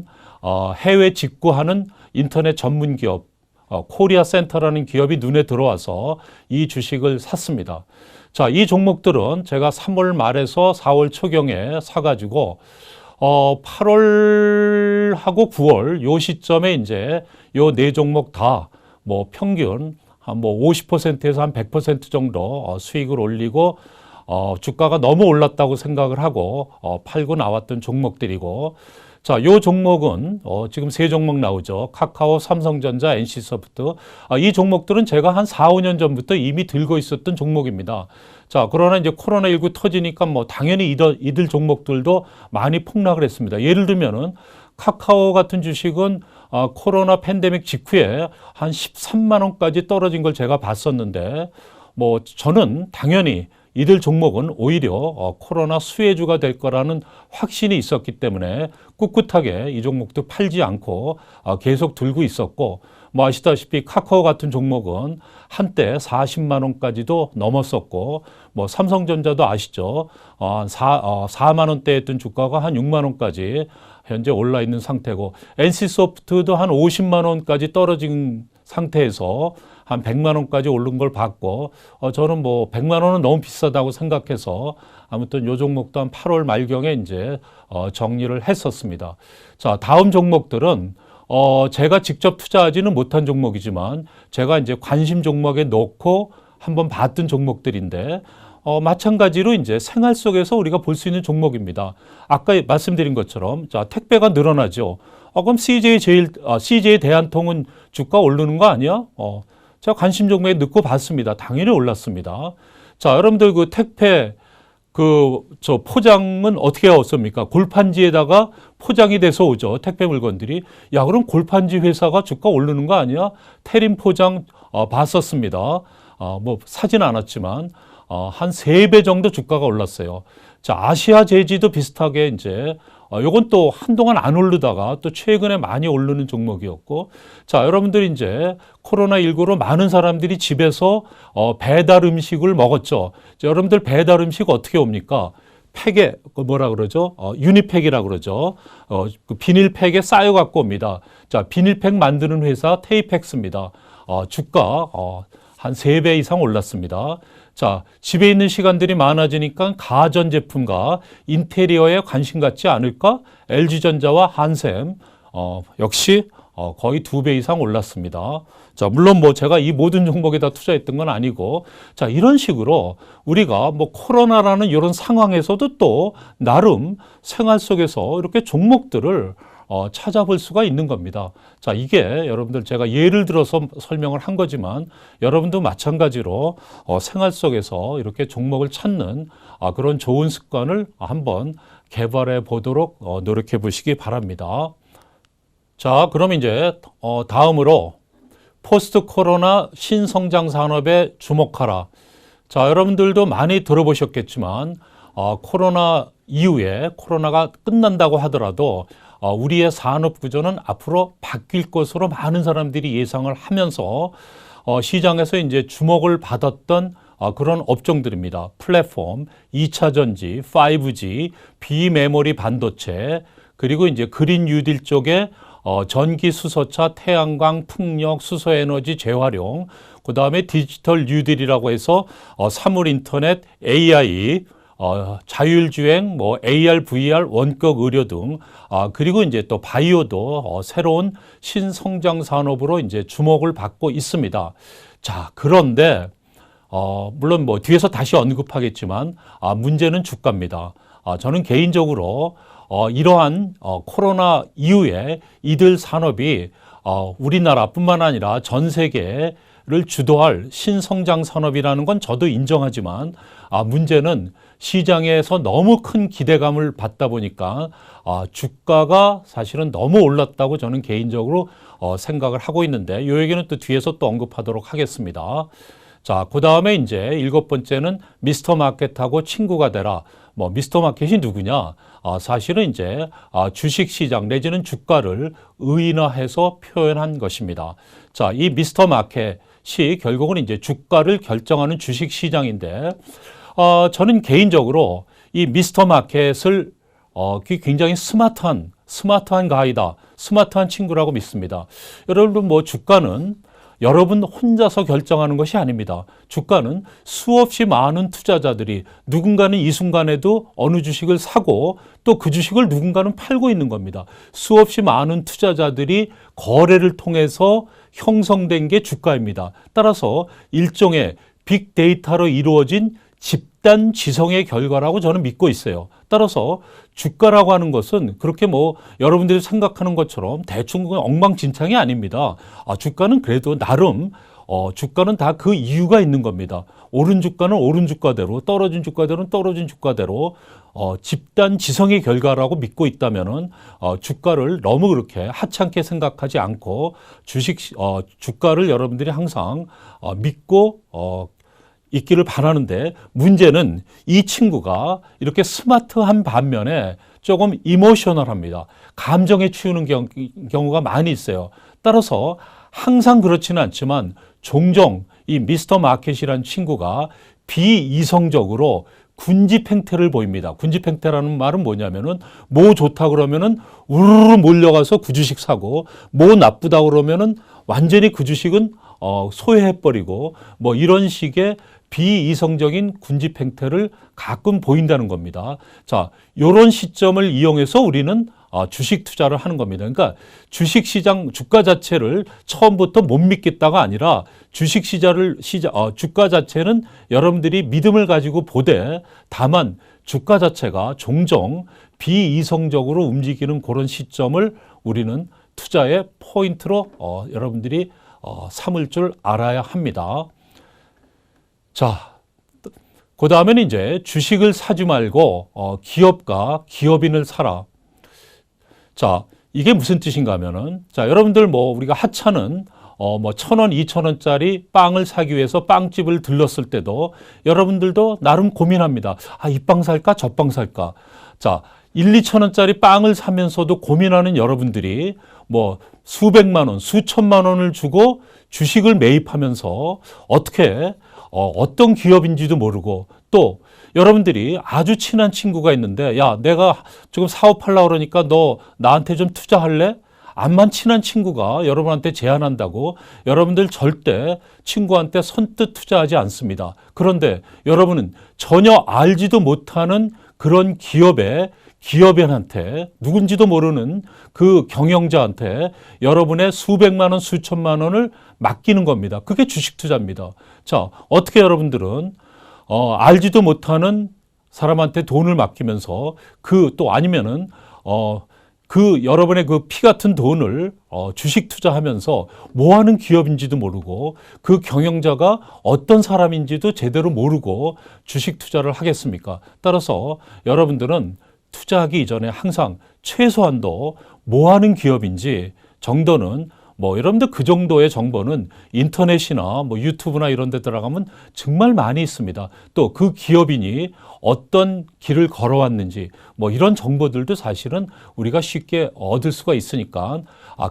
해외 직구하는 인터넷 전문 기업 코리아 센터라는 기업이 눈에 들어와서 이 주식을 샀습니다. 자, 이 종목들은 제가 3월 말에서 4월 초경에 사가지고 8월하고 9월 요 시점에 이제 요 네 종목 다 뭐 평균 한 뭐 50%에서 한 100% 정도 수익을 올리고 주가가 너무 올랐다고 생각을 하고 팔고 나왔던 종목들이고, 자, 요 종목은 지금 세 종목 나오죠. 카카오, 삼성전자, NC소프트. 이 종목들은 제가 한 4, 5년 전부터 이미 들고 있었던 종목입니다. 자, 그러나 이제 코로나19 터지니까 뭐 당연히 이들 종목들도 많이 폭락을 했습니다. 예를 들면은 카카오 같은 주식은 코로나 팬데믹 직후에 한 13만 원까지 떨어진 걸 제가 봤었는데, 뭐 저는 당연히 이들 종목은 오히려 코로나 수혜주가 될 거라는 확신이 있었기 때문에 꿋꿋하게 이 종목도 팔지 않고 계속 들고 있었고, 뭐 아시다시피 카카오 같은 종목은 한때 40만 원까지도 넘었었고, 뭐 삼성전자도 아시죠? 4만 원대 했던 주가가 한 6만 원까지 현재 올라 있는 상태고, NC소프트도 한 50만 원까지 떨어진 상태에서 한 100만 원까지 오른 걸 봤고, 저는 뭐 100만 원은 너무 비싸다고 생각해서 아무튼 요 종목도 한 8월 말경에 이제 정리를 했었습니다. 자, 다음 종목들은 제가 직접 투자하지는 못한 종목이지만 제가 이제 관심 종목에 넣고 한번 봤던 종목들인데, 마찬가지로 이제 생활 속에서 우리가 볼 수 있는 종목입니다. 아까 말씀드린 것처럼, 자, 택배가 늘어나죠. 그럼 CJ 대한통운 주가 오르는 거 아니야? 제가 관심 종목에 넣고 봤습니다. 당연히 올랐습니다. 자, 여러분들 그 택배 저 포장은 어떻게 왔습니까? 골판지에다가 포장이 돼서 오죠. 택배 물건들이. 야, 그럼 골판지 회사가 주가 오르는 거 아니야? 테림 포장 봤었습니다. 뭐 사진 않았지만 한 3배 정도 주가가 올랐어요. 자, 아시아 제지도 비슷하게 이제 요건 또 한동안 안 오르다가 또 최근에 많이 오르는 종목이었고, 자, 여러분들이 이제 코로나19로 많은 사람들이 집에서 배달 음식을 먹었죠. 자, 여러분들 배달 음식 어떻게 옵니까? 팩에 뭐라 그러죠? 유니팩이라고 그러죠. 그 비닐팩에 쌓여 갖고 옵니다. 자, 비닐팩 만드는 회사 테이펙스입니다. 주가 한 3배 이상 올랐습니다. 자, 집에 있는 시간들이 많아지니까 가전제품과 인테리어에 관심 갖지 않을까? LG전자와 한샘 역시 거의 2배 이상 올랐습니다. 자, 물론 뭐 제가 이 모든 종목에다 투자했던 건 아니고, 자, 이런 식으로 우리가 뭐 코로나라는 이런 상황에서도 또 나름 생활 속에서 이렇게 종목들을 찾아볼 수가 있는 겁니다. 자, 이게 여러분들 제가 예를 들어서 설명을 한 거지만 여러분도 마찬가지로 생활 속에서 이렇게 종목을 찾는 그런 좋은 습관을 한번 개발해 보도록 노력해 보시기 바랍니다. 자, 그럼 이제 다음으로 포스트 코로나 신성장 산업에 주목하라. 자, 여러분들도 많이 들어보셨겠지만 코로나 이후에 코로나가 끝난다고 하더라도 우리의 산업 구조는 앞으로 바뀔 것으로 많은 사람들이 예상을 하면서 시장에서 이제 주목을 받았던 그런 업종들입니다. 플랫폼, 2차 전지, 5G, 비메모리 반도체, 그리고 이제 그린 뉴딜 쪽에 전기 수소차, 태양광, 풍력, 수소에너지 재활용, 그 다음에 디지털 뉴딜이라고 해서 사물 인터넷, AI, 자율주행, 뭐 AR, VR, 원격 의료 등, 그리고 이제 또 바이오도 새로운 신성장 산업으로 이제 주목을 받고 있습니다. 자, 그런데 물론 뭐 뒤에서 다시 언급하겠지만 문제는 주가입니다. 저는 개인적으로 이러한 코로나 이후에 이들 산업이 우리나라뿐만 아니라 전 세계를 주도할 신성장 산업이라는 건 저도 인정하지만 문제는 시장에서 너무 큰 기대감을 받다 보니까 주가가 사실은 너무 올랐다고 저는 개인적으로 생각을 하고 있는데 이 얘기는 또 뒤에서 또 언급하도록 하겠습니다. 자, 그 다음에 이제 7번째는 미스터 마켓하고 친구가 되라. 뭐 미스터 마켓이 누구냐? 사실은 이제 주식 시장 내지는 주가를 의인화해서 표현한 것입니다. 자, 이 미스터 마켓이 결국은 이제 주가를 결정하는 주식 시장인데 저는 개인적으로 이 미스터 마켓을 굉장히 스마트한 가이다, 스마트한 친구라고 믿습니다. 여러분 뭐 주가는 여러분 혼자서 결정하는 것이 아닙니다. 주가는 수없이 많은 투자자들이 누군가는 이 순간에도 어느 주식을 사고 또 그 주식을 누군가는 팔고 있는 겁니다. 수없이 많은 투자자들이 거래를 통해서 형성된 게 주가입니다. 따라서 일종의 빅데이터로 이루어진 집단 지성의 결과라고 저는 믿고 있어요. 따라서 주가라고 하는 것은 그렇게 뭐 여러분들이 생각하는 것처럼 대충 엉망진창이 아닙니다. 주가는 그래도 나름 주가는 다 그 이유가 있는 겁니다. 오른 주가는 오른 주가대로, 떨어진 주가대로는 떨어진 주가대로 집단 지성의 결과라고 믿고 있다면은 주가를 너무 그렇게 하찮게 생각하지 않고 주가를 여러분들이 항상 믿고 있기를 바라는데 문제는 이 친구가 이렇게 스마트한 반면에 조금 이모셔널합니다. 감정에 치우는 경우가 많이 있어요. 따라서 항상 그렇지는 않지만 종종 이 미스터 마켓이라는 친구가 비이성적으로 군집 행태를 보입니다. 군집 행태라는 말은 뭐냐면은 뭐 좋다 그러면은 우르르 몰려가서 그 주식 사고 뭐 나쁘다 그러면은 완전히 그 주식은 소외해버리고 뭐 이런 식의 비이성적인 군집 행태를 가끔 보인다는 겁니다. 자, 이런 시점을 이용해서 우리는 주식 투자를 하는 겁니다. 그러니까 주식 시장 주가 자체를 처음부터 못 믿겠다가 아니라 주가 자체는 여러분들이 믿음을 가지고 보되 다만 주가 자체가 종종 비이성적으로 움직이는 그런 시점을 우리는 투자의 포인트로 여러분들이 삼을 줄 알아야 합니다. 자, 그 다음에는 이제 주식을 사지 말고 기업가, 기업인을 사라. 자, 이게 무슨 뜻인가 하면은, 자, 여러분들 뭐 우리가 하찮은 뭐 1,000원, 2,000원짜리 빵을 사기 위해서 빵집을 들렀을 때도 여러분들도 나름 고민합니다. 아, 이 빵 살까? 저 빵 살까? 자, 1, 2,000원짜리 빵을 사면서도 고민하는 여러분들이 뭐 수백만 원, 수천만 원을 주고 주식을 매입하면서 어떤 기업인지도 모르고 또 여러분들이 아주 친한 친구가 있는데 야, 내가 지금 사업하려고 그러니까 너 나한테 좀 투자할래? 암만 친한 친구가 여러분한테 제안한다고 여러분들 절대 친구한테 선뜻 투자하지 않습니다. 그런데 여러분은 전혀 알지도 못하는 그런 기업인한테 누군지도 모르는 그 경영자한테 여러분의 수백만 원, 수천만 원을 맡기는 겁니다. 그게 주식 투자입니다. 자, 어떻게 여러분들은 알지도 못하는 사람한테 돈을 맡기면서 또 아니면은 여러분의 그 피 같은 돈을 주식 투자하면서 뭐 하는 기업인지도 모르고 그 경영자가 어떤 사람인지도 제대로 모르고 주식 투자를 하겠습니까? 따라서 여러분들은 투자하기 이전에 항상 최소한도 뭐 하는 기업인지 정도는 여러분들 그 정도의 정보는 인터넷이나 유튜브나 이런 데 들어가면 정말 많이 있습니다. 또 그 기업인이 어떤 길을 걸어왔는지 이런 정보들도 사실은 우리가 쉽게 얻을 수가 있으니까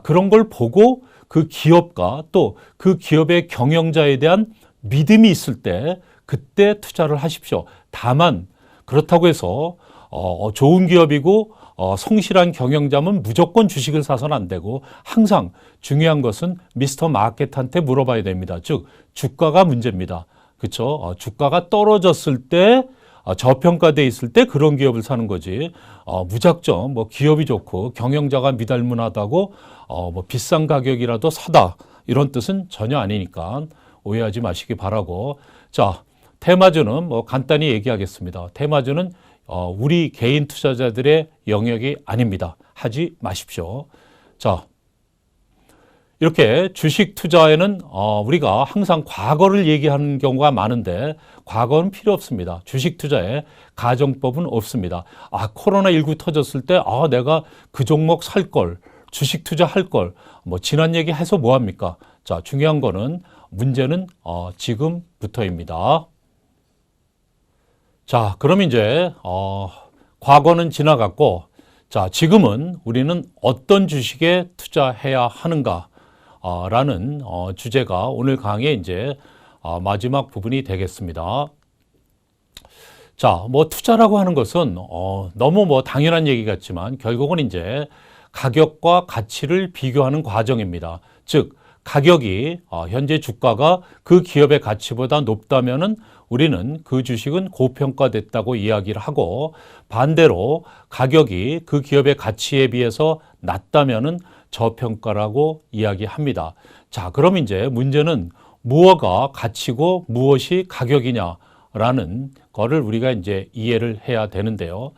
그런 걸 보고 그 기업과 또 그 기업의 경영자에 대한 믿음이 있을 때 그때 투자를 하십시오. 다만 그렇다고 해서 좋은 기업이고 성실한 경영자면 무조건 주식을 사서는 안 되고 항상 중요한 것은 미스터 마켓한테 물어봐야 됩니다. 즉 주가가 문제입니다. 그렇죠? 주가가 떨어졌을 때 저평가돼 있을 때 그런 기업을 사는 거지. 무작정 기업이 좋고 경영자가 미달문하다고 비싼 가격이라도 사다 이런 뜻은 전혀 아니니까 오해하지 마시기 바라고. 자, 테마주는 간단히 얘기하겠습니다. 테마주는 우리 개인 투자자들의 영역이 아닙니다. 하지 마십시오. 자, 이렇게 주식 투자에는 우리가 항상 과거를 얘기하는 경우가 많은데 과거는 필요 없습니다. 주식 투자에 가정법은 없습니다. 코로나19 터졌을 때 내가 그 종목 살 걸, 주식 투자할 걸, 지난 얘기 해서 뭐 합니까? 자, 중요한 거는 문제는 지금부터입니다. 자, 그럼 이제 과거는 지나갔고, 자, 지금은 우리는 어떤 주식에 투자해야 하는가? 라는 주제가 오늘 강의의 이제 마지막 부분이 되겠습니다. 자, 투자라고 하는 것은 너무 당연한 얘기 같지만 결국은 이제 가격과 가치를 비교하는 과정입니다. 즉 가격이 현재 주가가 그 기업의 가치보다 높다면은 우리는 그 주식은 고평가됐다고 이야기를 하고 반대로 가격이 그 기업의 가치에 비해서 낮다면은 저평가라고 이야기합니다. 자, 그럼 이제 문제는 무엇가 가치고 무엇이 가격이냐라는 거를 우리가 이제 이해를 해야 되는데요.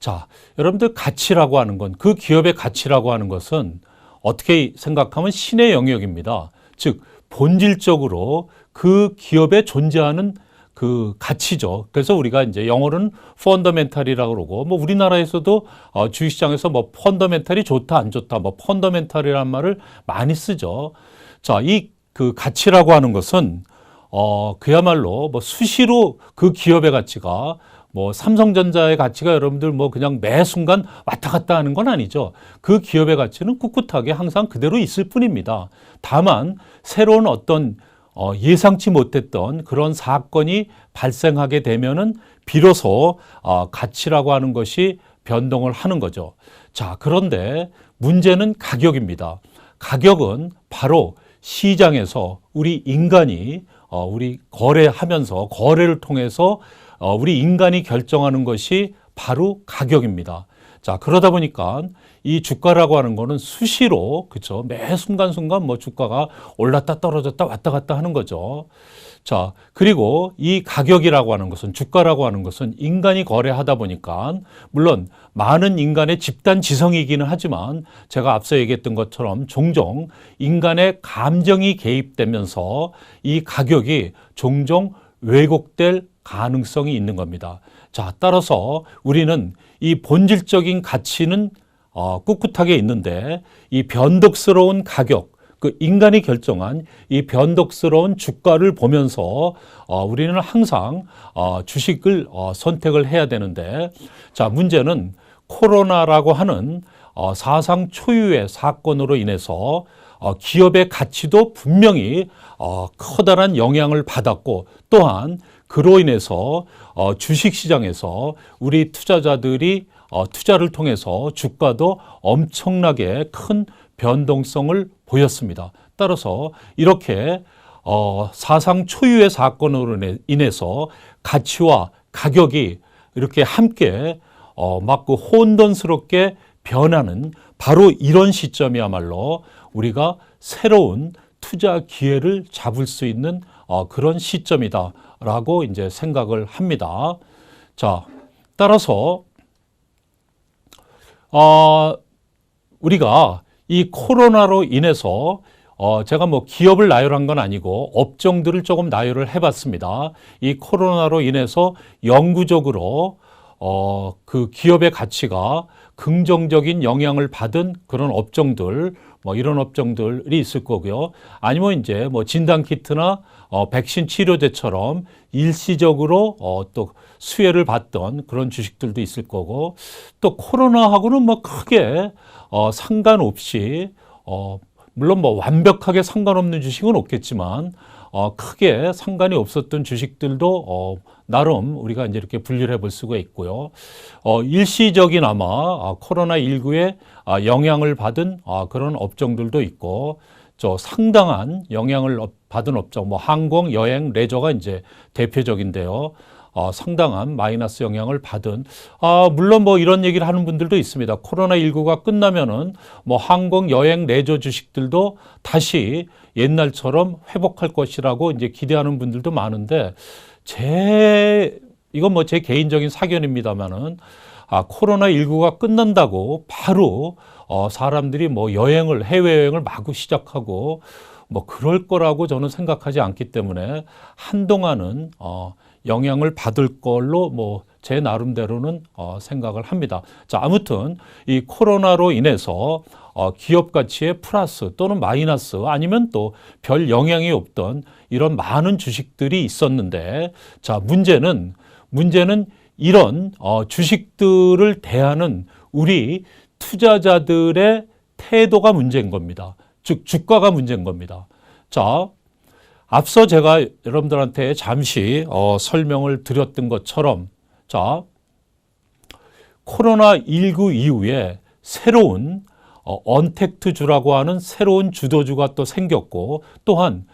자, 여러분들 가치라고 하는 건 그 기업의 가치라고 하는 것은 어떻게 생각하면 신의 영역입니다. 즉 본질적으로 그 기업에 존재하는 그 가치죠. 그래서 우리가 이제 영어로는 펀더멘탈이라고 그러고 우리나라에서도 주식시장에서 펀더멘탈이 좋다 안 좋다 펀더멘탈이라는 말을 많이 쓰죠. 자, 이 그 가치라고 하는 것은 그야말로 수시로 그 기업의 가치가 삼성전자의 가치가 여러분들 그냥 매 순간 왔다 갔다 하는 건 아니죠. 그 기업의 가치는 꿋꿋하게 항상 그대로 있을 뿐입니다. 다만 새로운 어떤 예상치 못했던 그런 사건이 발생하게 되면은 비로소 가치라고 하는 것이 변동을 하는 거죠. 자, 그런데 문제는 가격입니다. 가격은 바로 시장에서 우리 인간이 우리 거래하면서 거래를 통해서 우리 인간이 결정하는 것이 바로 가격입니다. 자, 그러다 보니까 이 주가라고 하는 거는 수시로, 그렇죠? 매 순간순간 주가가 올랐다 떨어졌다 왔다 갔다 하는 거죠. 자, 그리고 이 가격이라고 하는 것은, 주가라고 하는 것은 인간이 거래하다 보니까 물론 많은 인간의 집단 지성이기는 하지만 제가 앞서 얘기했던 것처럼 종종 인간의 감정이 개입되면서 이 가격이 종종 왜곡될 가능성이 있는 겁니다. 자, 따라서 우리는 이 본질적인 가치는 꿋꿋하게 있는데 이 변덕스러운 가격, 그 인간이 결정한 이 변덕스러운 주가를 보면서 우리는 항상 주식을 선택을 해야 되는데, 자, 문제는 코로나라고 하는 사상 초유의 사건으로 인해서 기업의 가치도 분명히 커다란 영향을 받았고, 또한 그로 인해서 주식시장에서 우리 투자자들이 투자를 통해서 주가도 엄청나게 큰 변동성을 보였습니다. 따라서 이렇게 사상 초유의 사건으로 인해서 가치와 가격이 이렇게 함께 막 그 혼돈스럽게 변하는 바로 이런 시점이야말로 우리가 새로운 투자 기회를 잡을 수 있는 그런 시점이다라고 이제 생각을 합니다. 자, 따라서 우리가 이 코로나로 인해서 제가 뭐 기업을 나열한 건 아니고 업종들을 조금 나열을 해봤습니다. 이 코로나로 인해서 영구적으로 그 기업의 가치가 긍정적인 영향을 받은 그런 업종들, 뭐 이런 업종들이 있을 거고요. 아니면 이제 뭐 진단키트나 백신 치료제처럼 일시적으로 또 수혜를 받던 그런 주식들도 있을 거고, 또 코로나하고는 뭐 크게 상관없이 물론 뭐 완벽하게 상관없는 주식은 없겠지만 크게 상관이 없었던 주식들도 나름 우리가 이제 이렇게 분류를 해볼 수가 있고요. 일시적이나마 코로나19에 영향을 받은 그런 업종들도 있고, 상당한 영향을 받은 업종, 뭐 항공, 여행, 레저가 이제 대표적인데요. 상당한 마이너스 영향을 받은, 물론 뭐 이런 얘기를 하는 분들도 있습니다. 코로나19가 끝나면은 뭐 항공, 여행, 레저 주식들도 다시 옛날처럼 회복할 것이라고 이제 기대하는 분들도 많은데, 이건 뭐 제 개인적인 사견입니다만은, 코로나19가 끝난다고 바로 사람들이 뭐 해외여행을 마구 시작하고 뭐 그럴 거라고 저는 생각하지 않기 때문에 한동안은 영향을 받을 걸로 뭐 제 나름대로는 생각을 합니다. 자, 아무튼 이 코로나로 인해서 기업 가치의 플러스 또는 마이너스 아니면 또 별 영향이 없던 이런 많은 주식들이 있었는데, 자, 문제는 이런 주식들을 대하는 우리 투자자들의 태도가 문제인 겁니다. 즉 주가가 문제인 겁니다. 자, 앞서 제가 여러분들한테 잠시 설명을 드렸던 것처럼, 자, 코로나19 이후에 새로운 언택트주라고 하는 새로운 주도주가 또 생겼고, 또한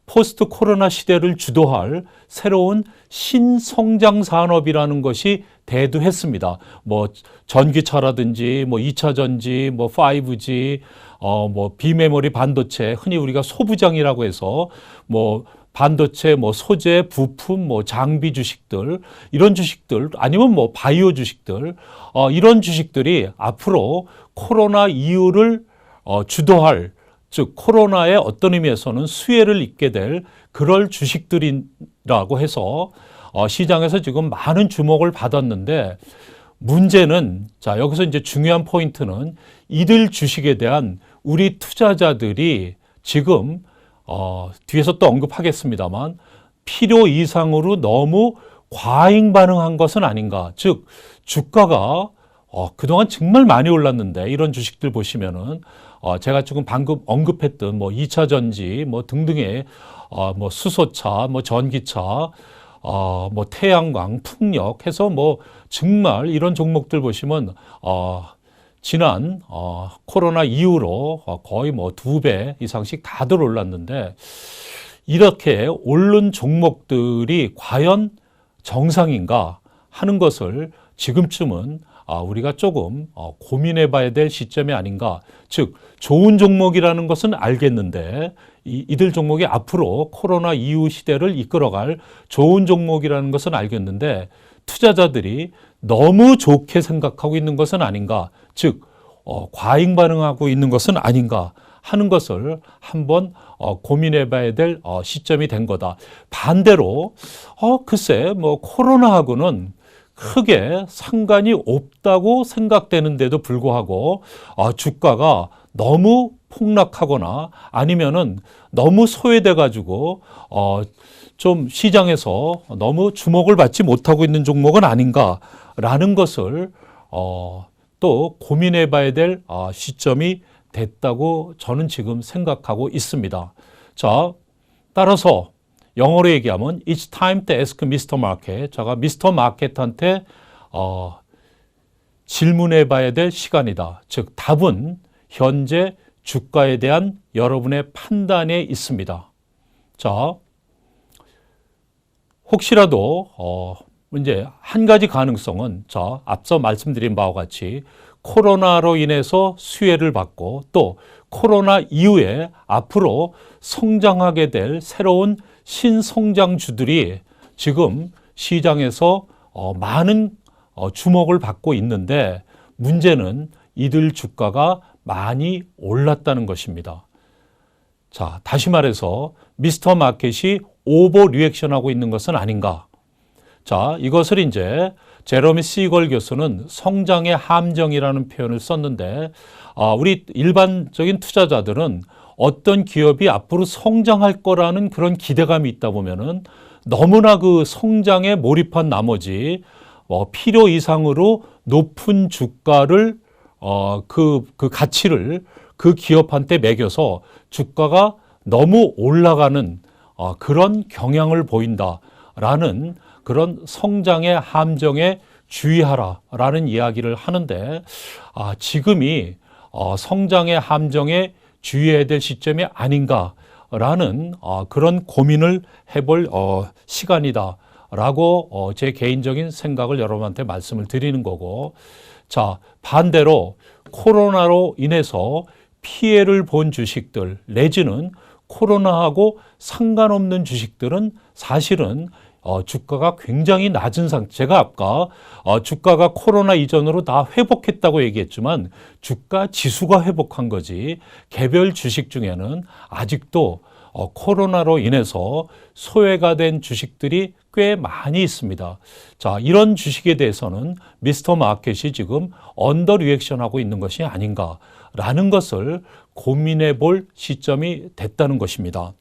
포스트 코로나 시대를 주도할 새로운 신성장 산업이라는 것이 대두했습니다. 뭐 전기차라든지 뭐 2차 전지, 뭐 5G, 뭐 비메모리 반도체, 흔히 우리가 소부장이라고 해서 뭐 반도체, 뭐 소재, 부품, 뭐 장비 주식들, 이런 주식들, 아니면 뭐 바이오 주식들, 이런 주식들이 앞으로 코로나 이후를 주도할, 즉 코로나의 어떤 의미에서는 수혜를 입게 될 그럴 주식들이라고 해서 시장에서 지금 많은 주목을 받았는데, 문제는, 자, 여기서 이제 중요한 포인트는 이들 주식에 대한 우리 투자자들이 지금 뒤에서 또 언급하겠습니다만 필요 이상으로 너무 과잉 반응한 것은 아닌가. 즉 주가가 그동안 정말 많이 올랐는데, 이런 주식들 보시면은 제가 지금 방금 언급했던 뭐 2차 전지 뭐 등등의 뭐 수소차, 뭐 전기차, 뭐 태양광, 풍력 해서 뭐 정말 이런 종목들 보시면 지난 코로나 이후로 거의 뭐 2배 이상씩 다들 올랐는데, 이렇게 오른 종목들이 과연 정상인가 하는 것을 지금쯤은 우리가 조금 고민해 봐야 될 시점이 아닌가. 즉 좋은 종목이라는 것은 알겠는데, 이들 종목이 앞으로 코로나 이후 시대를 이끌어갈 좋은 종목이라는 것은 알겠는데, 투자자들이 너무 좋게 생각하고 있는 것은 아닌가, 즉 과잉 반응하고 있는 것은 아닌가 하는 것을 한번 고민해 봐야 될 시점이 된 거다. 반대로 글쎄 뭐 코로나하고는 크게 상관이 없다고 생각되는데도 불구하고 주가가 너무 폭락하거나 아니면은 너무 소외돼 가지고 좀 시장에서 너무 주목을 받지 못하고 있는 종목은 아닌가라는 것을 또 고민해 봐야 될 시점이 됐다고 저는 지금 생각하고 있습니다. 자, 따라서 영어로 얘기하면 It's time to ask Mr. Market. 제가 미스터 마켓한테 질문해 봐야 될 시간이다. 즉 답은 현재 주가에 대한 여러분의 판단에 있습니다. 자, 혹시라도 이제 한 가지 가능성은 자, 앞서 말씀드린 바와 같이 코로나로 인해서 수혜를 받고 또 코로나 이후에 앞으로 성장하게 될 새로운 신성장주들이 지금 시장에서 많은 주목을 받고 있는데 문제는 이들 주가가 많이 올랐다는 것입니다. 자, 다시 말해서 미스터 마켓이 오버 리액션하고 있는 것은 아닌가? 자, 이것을 이제 제러미 시걸 교수는 성장의 함정이라는 표현을 썼는데 우리 일반적인 투자자들은 어떤 기업이 앞으로 성장할 거라는 그런 기대감이 있다 보면은 너무나 그 성장에 몰입한 나머지 필요 이상으로 높은 주가를 그 가치를 그 기업한테 매겨서 주가가 너무 올라가는 그런 경향을 보인다라는 그런 성장의 함정에 주의하라라는 이야기를 하는데 지금이 성장의 함정에 주의해야 될 시점이 아닌가라는 그런 고민을 해볼 시간이다라고 제 개인적인 생각을 여러분한테 말씀을 드리는 거고, 자, 반대로 코로나로 인해서 피해를 본 주식들 내지는 코로나하고 상관없는 주식들은 사실은 주가가 굉장히 낮은 상태. 제가 아까 주가가 코로나 이전으로 다 회복했다고 얘기했지만 주가 지수가 회복한 거지 개별 주식 중에는 아직도 코로나로 인해서 소외가 된 주식들이 꽤 많이 있습니다. 자, 이런 주식에 대해서는 미스터 마켓이 지금 언더 리액션하고 있는 것이 아닌가라는 것을 고민해 볼 시점이 됐다는 것입니다.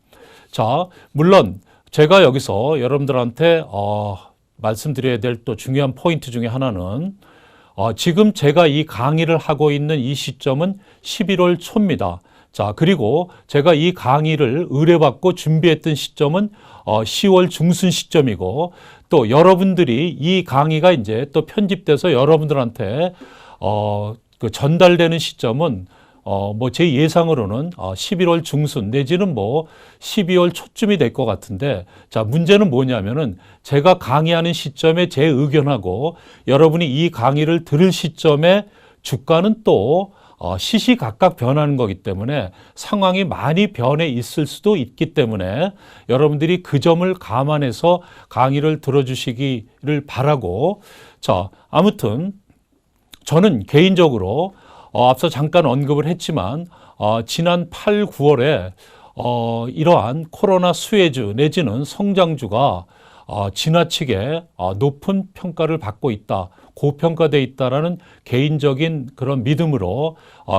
자, 물론 제가 여기서 여러분들한테 말씀드려야 될 또 중요한 포인트 중에 하나는 지금 제가 이 강의를 하고 있는 이 시점은 11월 초입니다. 자, 그리고 제가 이 강의를 의뢰받고 준비했던 시점은 10월 중순 시점이고 또 여러분들이 이 강의가 이제 또 편집돼서 여러분들한테 그 전달되는 시점은 뭐 제 예상으로는 11월 중순 내지는 뭐 12월 초쯤이 될 것 같은데, 자, 문제는 뭐냐면은 제가 강의하는 시점에 제 의견하고 여러분이 이 강의를 들을 시점에 주가는 또 시시각각 변하는 거기 때문에 상황이 많이 변해 있을 수도 있기 때문에 여러분들이 그 점을 감안해서 강의를 들어주시기를 바라고, 자, 아무튼 저는 개인적으로 앞서 잠깐 언급을 했지만 지난 8, 9월에 이러한 코로나 수혜주 내지는 성장주가 지나치게 높은 평가를 받고 있다, 고평가되어 있다라는 개인적인 그런 믿음으로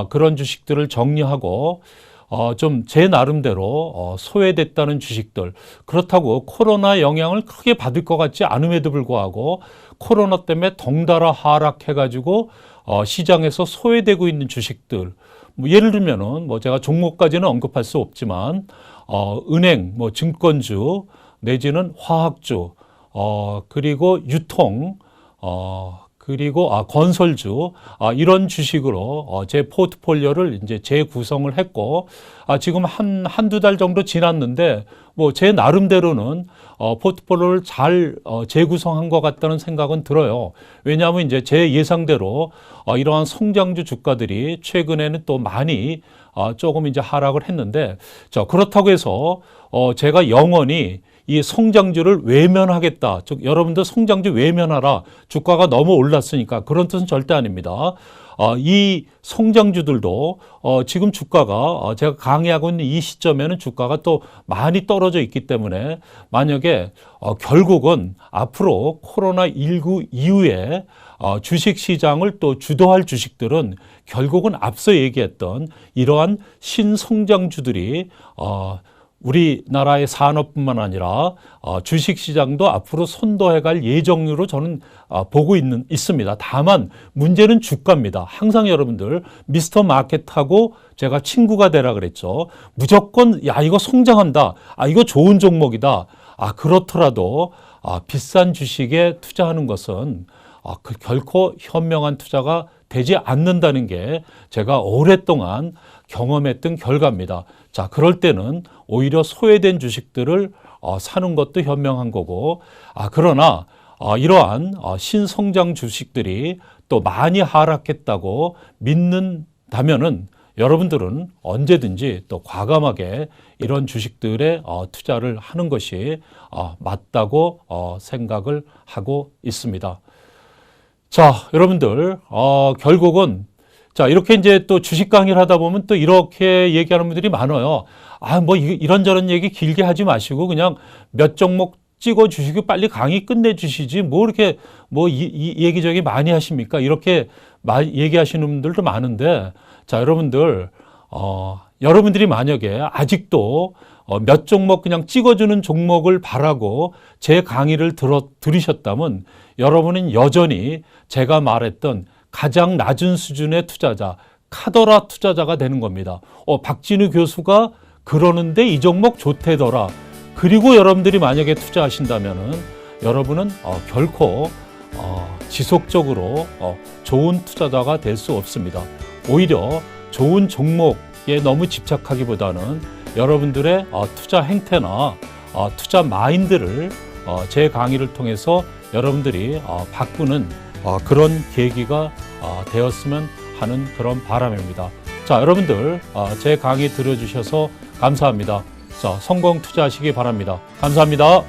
그런 주식들을 정리하고 좀 제 나름대로 소외됐다는 주식들, 그렇다고 코로나 영향을 크게 받을 것 같지 않음에도 불구하고 코로나 때문에 덩달아 하락해가지고 시장에서 소외되고 있는 주식들, 뭐 예를 들면은 뭐 제가 종목까지는 언급할 수 없지만 은행, 뭐 증권주 내지는 화학주, 그리고 유통, 그리고 건설주, 이런 주식으로 제 포트폴리오를 이제 재구성을 했고, 지금 한두 달 정도 지났는데 뭐 제 나름대로는 포트폴리오를 잘 재구성한 것 같다는 생각은 들어요. 왜냐하면 이제 제 예상대로 이러한 성장주 주가들이 최근에는 또 많이 조금 이제 하락을 했는데, 자, 그렇다고 해서 제가 영원히 이 성장주를 외면하겠다. 즉 여러분들 성장주 외면하라. 주가가 너무 올랐으니까 그런 뜻은 절대 아닙니다. 이 성장주들도 지금 주가가 제가 강의하고 있는 이 시점에는 주가가 또 많이 떨어져 있기 때문에 만약에 결국은 앞으로 코로나19 이후에 주식시장을 또 주도할 주식들은 결국은 앞서 얘기했던 이러한 신성장주들이 우리나라의 산업뿐만 아니라 주식시장도 앞으로 선도해갈 예정으로 저는 보고 있습니다. 다만 문제는 주가입니다. 항상 여러분들 미스터 마켓하고 제가 친구가 되라 그랬죠. 무조건 야 이거 성장한다. 이거 좋은 종목이다. 그렇더라도 비싼 주식에 투자하는 것은 결코 현명한 투자가 되지 않는다는 게 제가 오랫동안 경험했던 결과입니다. 자, 그럴 때는 오히려 소외된 주식들을 사는 것도 현명한 거고, 그러나 이러한 신성장 주식들이 또 많이 하락했다고 믿는다면은 여러분들은 언제든지 또 과감하게 이런 주식들에 투자를 하는 것이 맞다고 생각을 하고 있습니다. 자, 여러분들 결국은 자, 이렇게 이제 또 주식 강의를 하다 보면 또 이렇게 얘기하는 분들이 많아요. 뭐 이런저런 얘기 길게 하지 마시고 그냥 몇 종목 찍어 주시고 빨리 강의 끝내 주시지 뭐 이렇게 이 얘기저기 많이 하십니까? 이렇게 얘기하시는 분들도 많은데 자, 여러분들 여러분들이 만약에 아직도 몇 종목 그냥 찍어주는 종목을 바라고 제 강의를 들으셨다면 여러분은 여전히 제가 말했던 가장 낮은 수준의 투자자, 카더라 투자자가 되는 겁니다. 박진우 교수가 그러는데 이 종목 좋대더라. 그리고 여러분들이 만약에 투자하신다면은 여러분은 결코 지속적으로 좋은 투자자가 될 수 없습니다. 오히려 좋은 종목에 너무 집착하기보다는 여러분들의 투자 행태나 투자 마인드를 제 강의를 통해서 여러분들이 바꾸는 그런 계기가 되었으면 하는 그런 바람입니다. 자, 여러분들 제 강의 들어주셔서 감사합니다. 자, 성공 투자하시기 바랍니다. 감사합니다.